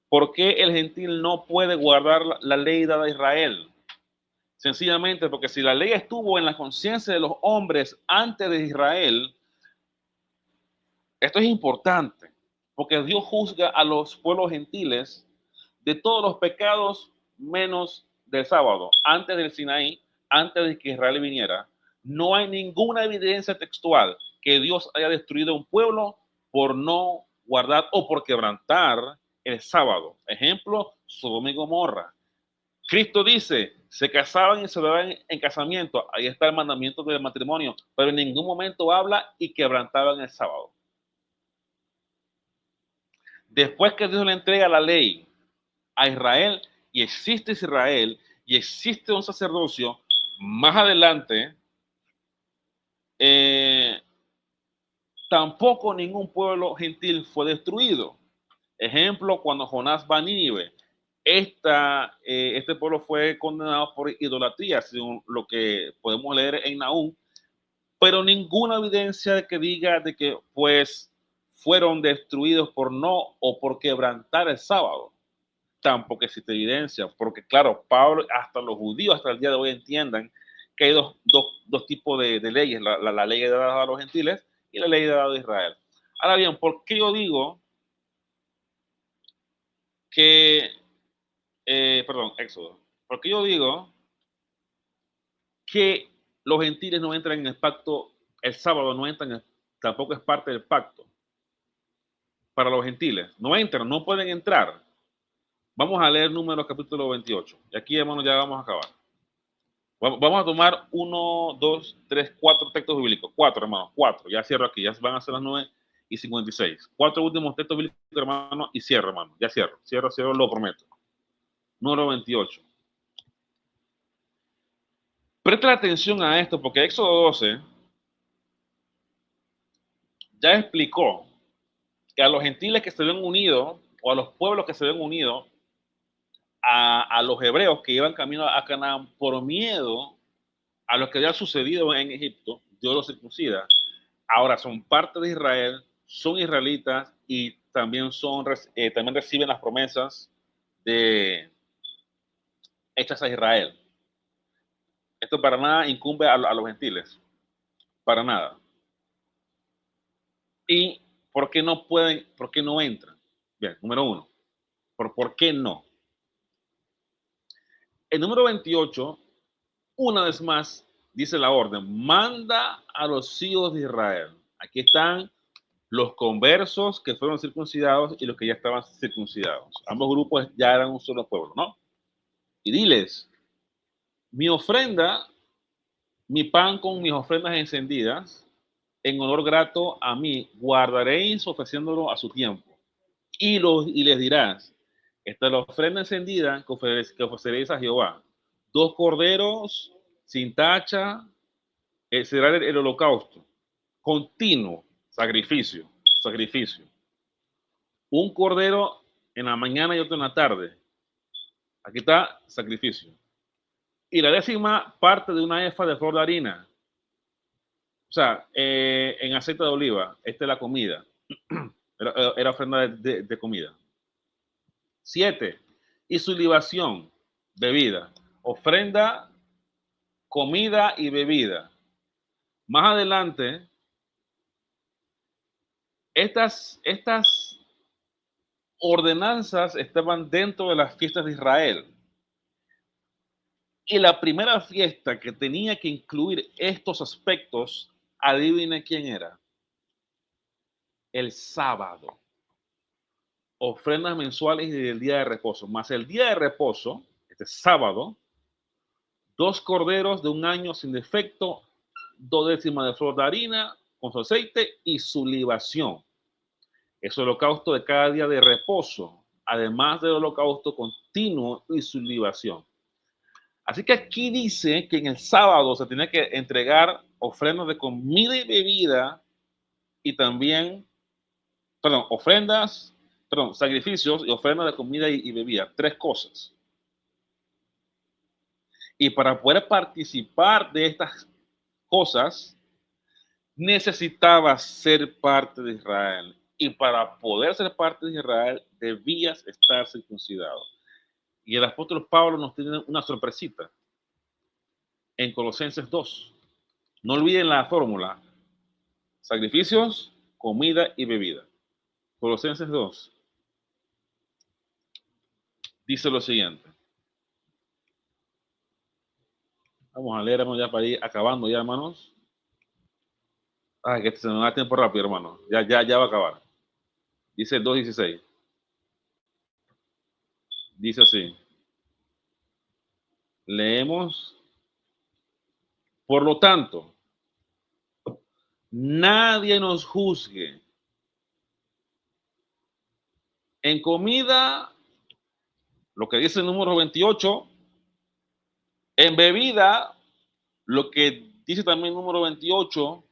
S1: ¿Por qué el gentil no puede guardar la ley dada a Israel? Sencillamente porque si la ley estuvo en la conciencia de los hombres antes de Israel, esto es importante, porque Dios juzga a los pueblos gentiles de todos los pecados menos del sábado, antes del Sinaí, antes de que Israel viniera. No hay ninguna evidencia textual que Dios haya destruido un pueblo por no guardar o por quebrantar el sábado. Ejemplo, Sodoma y Gomorra. Cristo dice, se casaban y se daban en casamiento. Ahí está el mandamiento del matrimonio, pero en ningún momento habla y quebrantaban el sábado. Después que Dios le entrega la ley a Israel y existe Israel y existe un sacerdocio, más adelante, tampoco ningún pueblo gentil fue destruido. Ejemplo, cuando Jonás va a Nínive, este pueblo fue condenado por idolatría, según lo que podemos leer en Nahum, pero ninguna evidencia que diga de que pues fueron destruidos por no o por quebrantar el sábado. Tampoco existe evidencia, porque claro, Pablo, hasta los judíos hasta el día de hoy entiendan que hay dos tipos de leyes, la ley dada a los gentiles y la ley dada a Israel. Ahora bien, ¿por qué yo digo que, Éxodo, ¿por qué yo digo que los gentiles no entran en el pacto, el sábado no entran, tampoco es parte del pacto para los gentiles? No entran, no pueden entrar. Vamos a leer Números capítulo 28. Y aquí, hermanos, ya vamos a acabar. Vamos a tomar 1, 2, 3, 4 textos bíblicos. 4, hermanos, 4. Ya cierro aquí, ya van a ser las 9:56. 4 últimos textos bíblicos, hermanos, y cierro, hermano. Ya cierro, lo prometo. Número 28. Presta atención a esto, porque Éxodo 12 ya explicó que a los gentiles que se habían unido, o a los pueblos que se habían unido, a los hebreos que iban camino a Canaán por miedo a lo que había sucedido en Egipto, Dios los circuncida. Ahora son parte de Israel, son israelitas y también también reciben las promesas hechas a Israel. Esto para nada incumbe a los gentiles, para nada. ¿Y por qué no pueden, por qué no entran? Bien, número 1, ¿por qué no? El número 28, una vez más, dice la orden, manda a los hijos de Israel. Aquí están los conversos que fueron circuncidados y los que ya estaban circuncidados. Ambos grupos ya eran un solo pueblo, ¿no? Y diles, mi ofrenda, mi pan con mis ofrendas encendidas, en honor grato a mí, guardaréis ofreciéndolo a su tiempo. Y les dirás, esta es la ofrenda encendida que ofreceréis a Jehová. 2 corderos sin tacha, será el holocausto. Continuo, sacrificio. Un cordero en la mañana y otro en la tarde. Aquí está sacrificio. Y la 10ª parte de una efa de flor de harina. O sea, en aceite de oliva. Esta es la comida. Era ofrenda de comida. 7. Y su libación, bebida. Ofrenda, comida y bebida. Más adelante, estas ordenanzas estaban dentro de las fiestas de Israel. Y la primera fiesta que tenía que incluir estos aspectos, adivine quién era. El sábado. Ofrendas mensuales y el día de reposo. Más el día de reposo, este sábado, 2 corderos de un año sin defecto, 2/10 de flor de harina con su aceite y su libación. Es el holocausto de cada día de reposo, además del holocausto continuo y su libación. Así que aquí dice que en el sábado se tiene que entregar ofrendas de comida y bebida y también, sacrificios y ofrendas de comida y bebida. 3 cosas. Y para poder participar de estas cosas, necesitabas ser parte de Israel. Y para poder ser parte de Israel, debías estar circuncidado. Y el apóstol Pablo nos tiene una sorpresita en Colosenses 2. No olviden la fórmula: sacrificios, comida y bebida. Colosenses 2 dice lo siguiente. Vamos a leer, hermanos, ya para ir acabando ya, hermanos. Ay, que se me da tiempo rápido, hermano. Ya va a acabar. Dice el 2:16. Dice así. Leemos. Por lo tanto, nadie nos juzgue. En comida, lo que dice el número 28. En bebida, lo que dice también el número 28.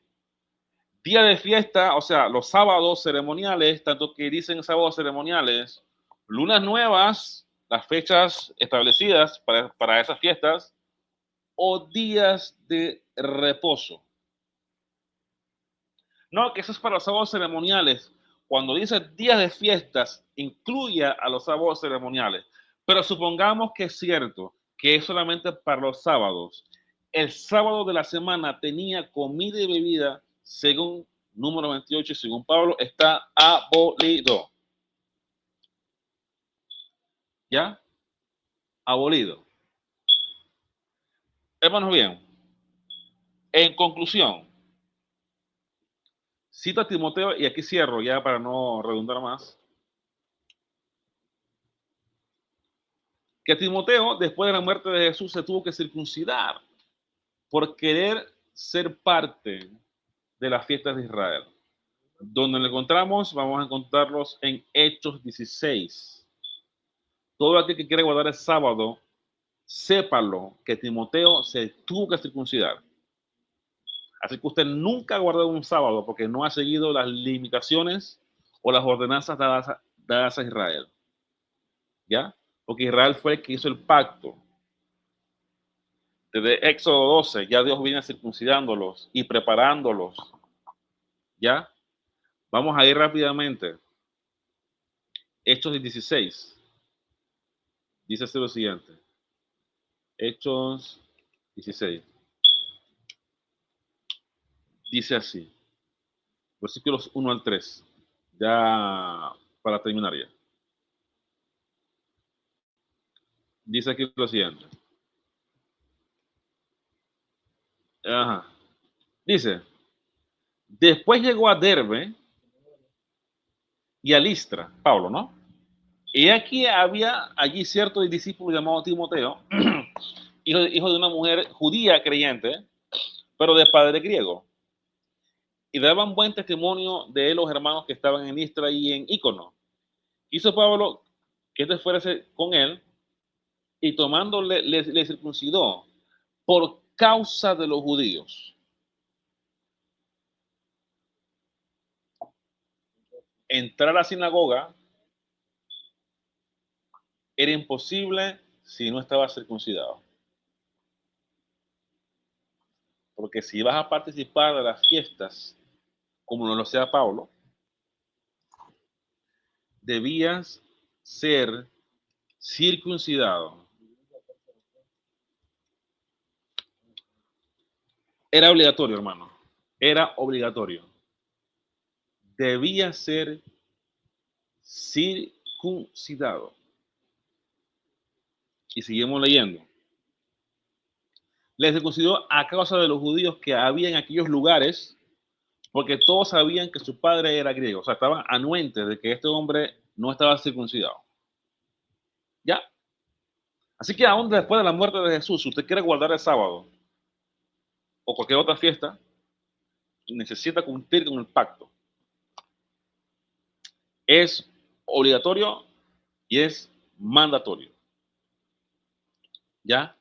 S1: Día de fiesta, o sea, los sábados ceremoniales, tanto que dicen sábados ceremoniales, lunas nuevas, las fechas establecidas para esas fiestas, o días de reposo. No, que eso es para los sábados ceremoniales. Cuando dice días de fiestas, incluye a los sábados ceremoniales. Pero supongamos que es cierto que es solamente para los sábados. El sábado de la semana tenía comida y bebida, según número 28, según Pablo, está abolido. ¿Ya? Abolido. Hermanos, bien. En conclusión, cito a Timoteo, y aquí cierro ya para no redundar más, que Timoteo, después de la muerte de Jesús, se tuvo que circuncidar por querer ser parte de las fiestas de Israel. Donde lo encontramos, vamos a encontrarlos en Hechos 16. Todo aquel que quiere guardar el sábado, sépalo que Timoteo se tuvo que circuncidar. Así que usted nunca ha guardado un sábado porque no ha seguido las limitaciones o las ordenanzas dadas a Israel. ¿Ya? Porque Israel fue el que hizo el pacto. Desde Éxodo 12, ya Dios viene circuncidándolos y preparándolos. ¿Ya? Vamos a ir rápidamente. Hechos 16. Dice así lo siguiente. Hechos 16. Dice así. Versículos 1 al 3. Ya para terminar ya. Dice aquí lo siguiente. Ajá. Dice, después llegó a Derbe y a Listra, Pablo, ¿no? Y aquí había allí cierto discípulo llamado Timoteo, hijo de una mujer judía creyente, pero de padre griego. Y daban buen testimonio de él los hermanos que estaban en Listra y en Ícono. Hizo Pablo que este fuese con él y tomándole le circuncidó por causa de los judíos. Entrar a la sinagoga era imposible si no estaba circuncidado. Porque si vas a participar de las fiestas, como no lo sea Pablo, debías ser circuncidado. Era obligatorio, hermano. Era obligatorio. Debía ser circuncidado. Y seguimos leyendo. Le circuncidó a causa de los judíos que había en aquellos lugares, porque todos sabían que su padre era griego. O sea, estaban anuentes de que este hombre no estaba circuncidado. ¿Ya? Así que aún después de la muerte de Jesús, si usted quiere guardar el sábado, o cualquier otra fiesta, necesita cumplir con el pacto. Es obligatorio y es mandatorio. ¿Ya?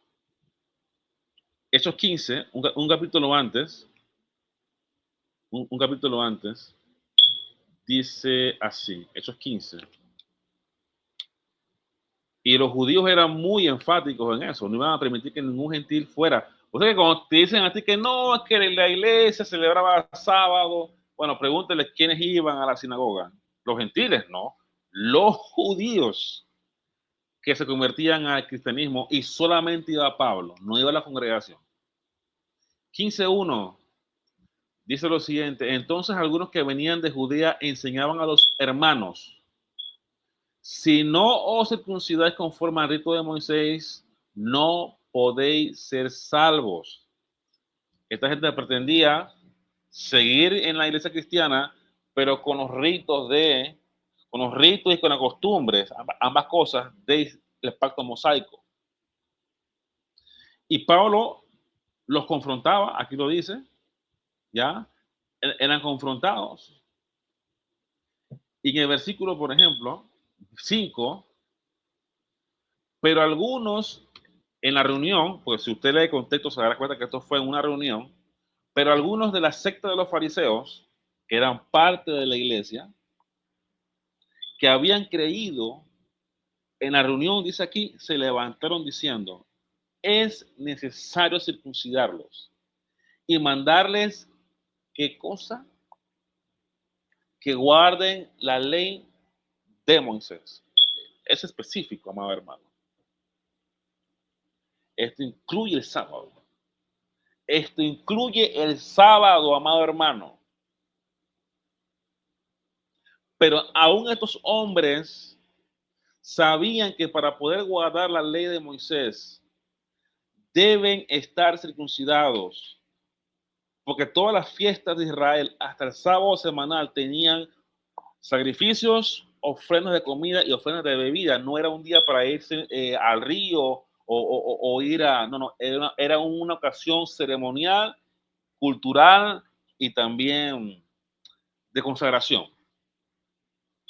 S1: Hechos 15, un capítulo antes, un capítulo antes, dice así, Hechos 15. Y los judíos eran muy enfáticos en eso, no iban a permitir que ningún gentil fuera. O sea que cuando te dicen a ti que no, es que la iglesia celebraba sábado, bueno, pregúntales quiénes iban a la sinagoga. Los gentiles, no. Los judíos que se convertían al cristianismo y solamente iba Pablo, no iba a la congregación. 15:1 dice lo siguiente: entonces algunos que venían de Judea enseñaban a los hermanos: si no os circuncidáis conforme al rito de Moisés, no podéis ser salvos. Esta gente pretendía seguir en la iglesia cristiana, pero con los ritos y con las costumbres, ambas cosas del pacto mosaico. Y Pablo los confrontaba, aquí lo dice, ya, eran confrontados. Y en el versículo, por ejemplo, 5, pero algunos en la reunión, pues si usted lee el contexto se dará cuenta que esto fue en una reunión, pero algunos de la secta de los fariseos, que eran parte de la iglesia, que habían creído en la reunión, dice aquí, se levantaron diciendo: es necesario circuncidarlos y mandarles, ¿qué cosa? Que guarden la ley de Moisés. Es específico, amado hermano. Esto incluye el sábado. Esto incluye el sábado, amado hermano. Pero aún estos hombres sabían que para poder guardar la ley de Moisés deben estar circuncidados, porque todas las fiestas de Israel hasta el sábado semanal tenían sacrificios, ofrendas de comida y ofrendas de bebida. No era un día para irse al río o ir a... No, era una ocasión ceremonial, cultural y también de consagración.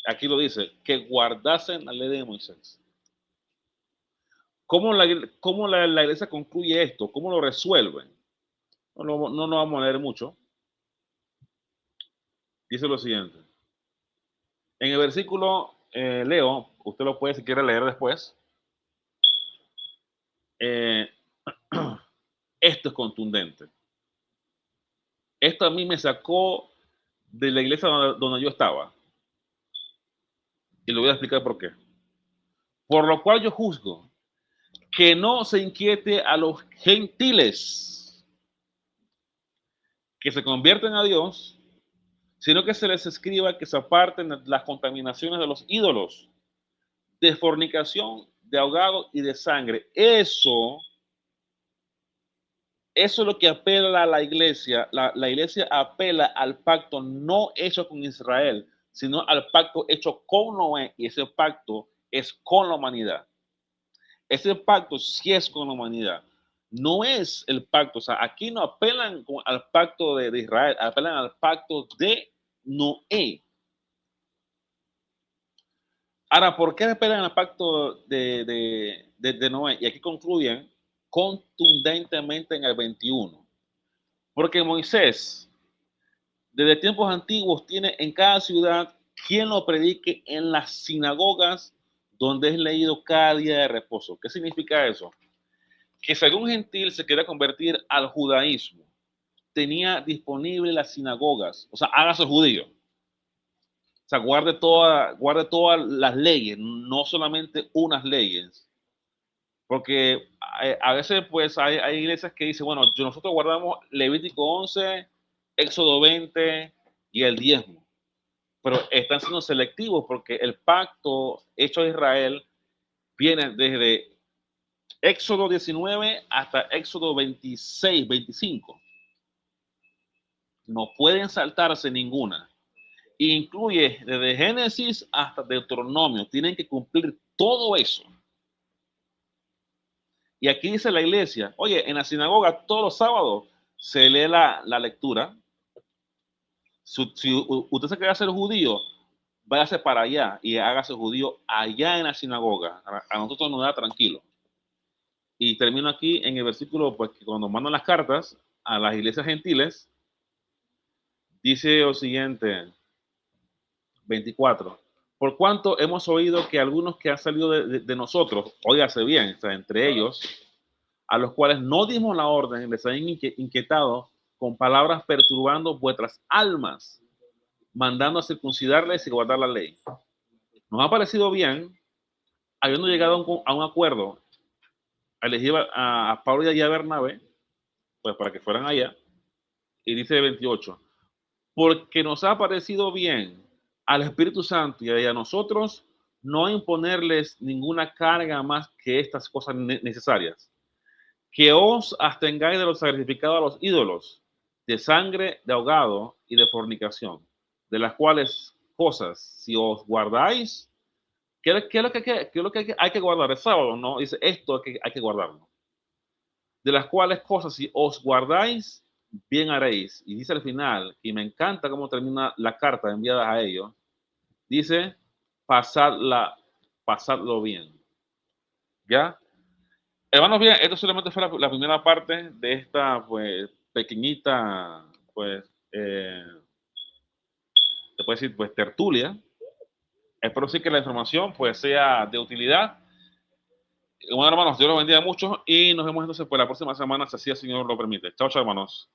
S1: Aquí lo dice, que guardasen la ley de Moisés. ¿Cómo la iglesia concluye esto? ¿Cómo lo resuelven? No nos vamos a leer mucho. Dice lo siguiente. En el versículo, leo, usted lo puede si quiere leer después. Esto es contundente. Esto a mí me sacó de la iglesia donde yo estaba. Y le voy a explicar por qué. Por lo cual yo juzgo que no se inquiete a los gentiles que se convierten a Dios, sino que se les escriba que se aparten de las contaminaciones de los ídolos, de fornicación, de ahogado y de sangre. Eso es lo que apela a la iglesia. La iglesia apela al pacto no hecho con Israel, sino al pacto hecho con Noé, y ese pacto es con la humanidad. Ese pacto sí es con la humanidad. No es el pacto, o sea, aquí no apelan al pacto de Israel, apelan al pacto de Noé. Ahora, ¿por qué apelan al pacto de Noé? Y aquí concluyen contundentemente en el 21. Porque Moisés, desde tiempos antiguos, tiene en cada ciudad quien lo predique en las sinagogas donde es leído cada día de reposo. ¿Qué significa eso? Que si algún gentil se quería convertir al judaísmo, tenía disponible las sinagogas, o sea, hágase judío. O sea, guarde todas las leyes, no solamente unas leyes. Porque a veces pues hay iglesias que dicen, bueno, nosotros guardamos Levítico 11, Éxodo 20 y el diezmo. Pero están siendo selectivos porque el pacto hecho a Israel viene desde Éxodo 19 hasta Éxodo 26, 25. No pueden saltarse ninguna. Incluye desde Génesis hasta Deuteronomio. Tienen que cumplir todo eso. Y aquí dice la iglesia, oye, en la sinagoga todos los sábados se lee la lectura. Si usted se quiere hacer judío, váyase para allá y hágase judío allá en la sinagoga. A nosotros nos da tranquilo. Y termino aquí en el versículo, pues que cuando mandan las cartas a las iglesias gentiles, dice lo siguiente, 24. Por cuanto hemos oído que algunos que han salido de nosotros, óigase bien, o sea, entre ellos, a los cuales no dimos la orden, les han inquietado con palabras perturbando vuestras almas, mandando a circuncidarles y guardar la ley. Nos ha parecido bien, habiendo llegado a un acuerdo, elegir a Pablo y a Bernabé, pues para que fueran allá, y dice 28, porque nos ha parecido bien al Espíritu Santo y a nosotros no imponerles ninguna carga más que estas cosas necesarias, que os abstengáis de los sacrificados a los ídolos, de sangre, de ahogado y de fornicación, de las cuales cosas, si os guardáis, ¿qué es lo que hay que guardar? El sábado, ¿no? Dice, esto hay que guardarlo. De las cuales cosas, si os guardáis, bien haréis. Y dice al final, y me encanta cómo termina la carta enviada a ellos, dice, pasadlo bien. ¿Ya? Hermanos, bien, esto solamente fue la primera parte de esta, pues, pequeñita, pues, se puede decir, pues, tertulia. Espero sí que la información, pues, sea de utilidad. Bueno, hermanos, Dios los bendiga mucho y nos vemos entonces, pues, la próxima semana, si así el Señor lo permite. Chao, chao, hermanos.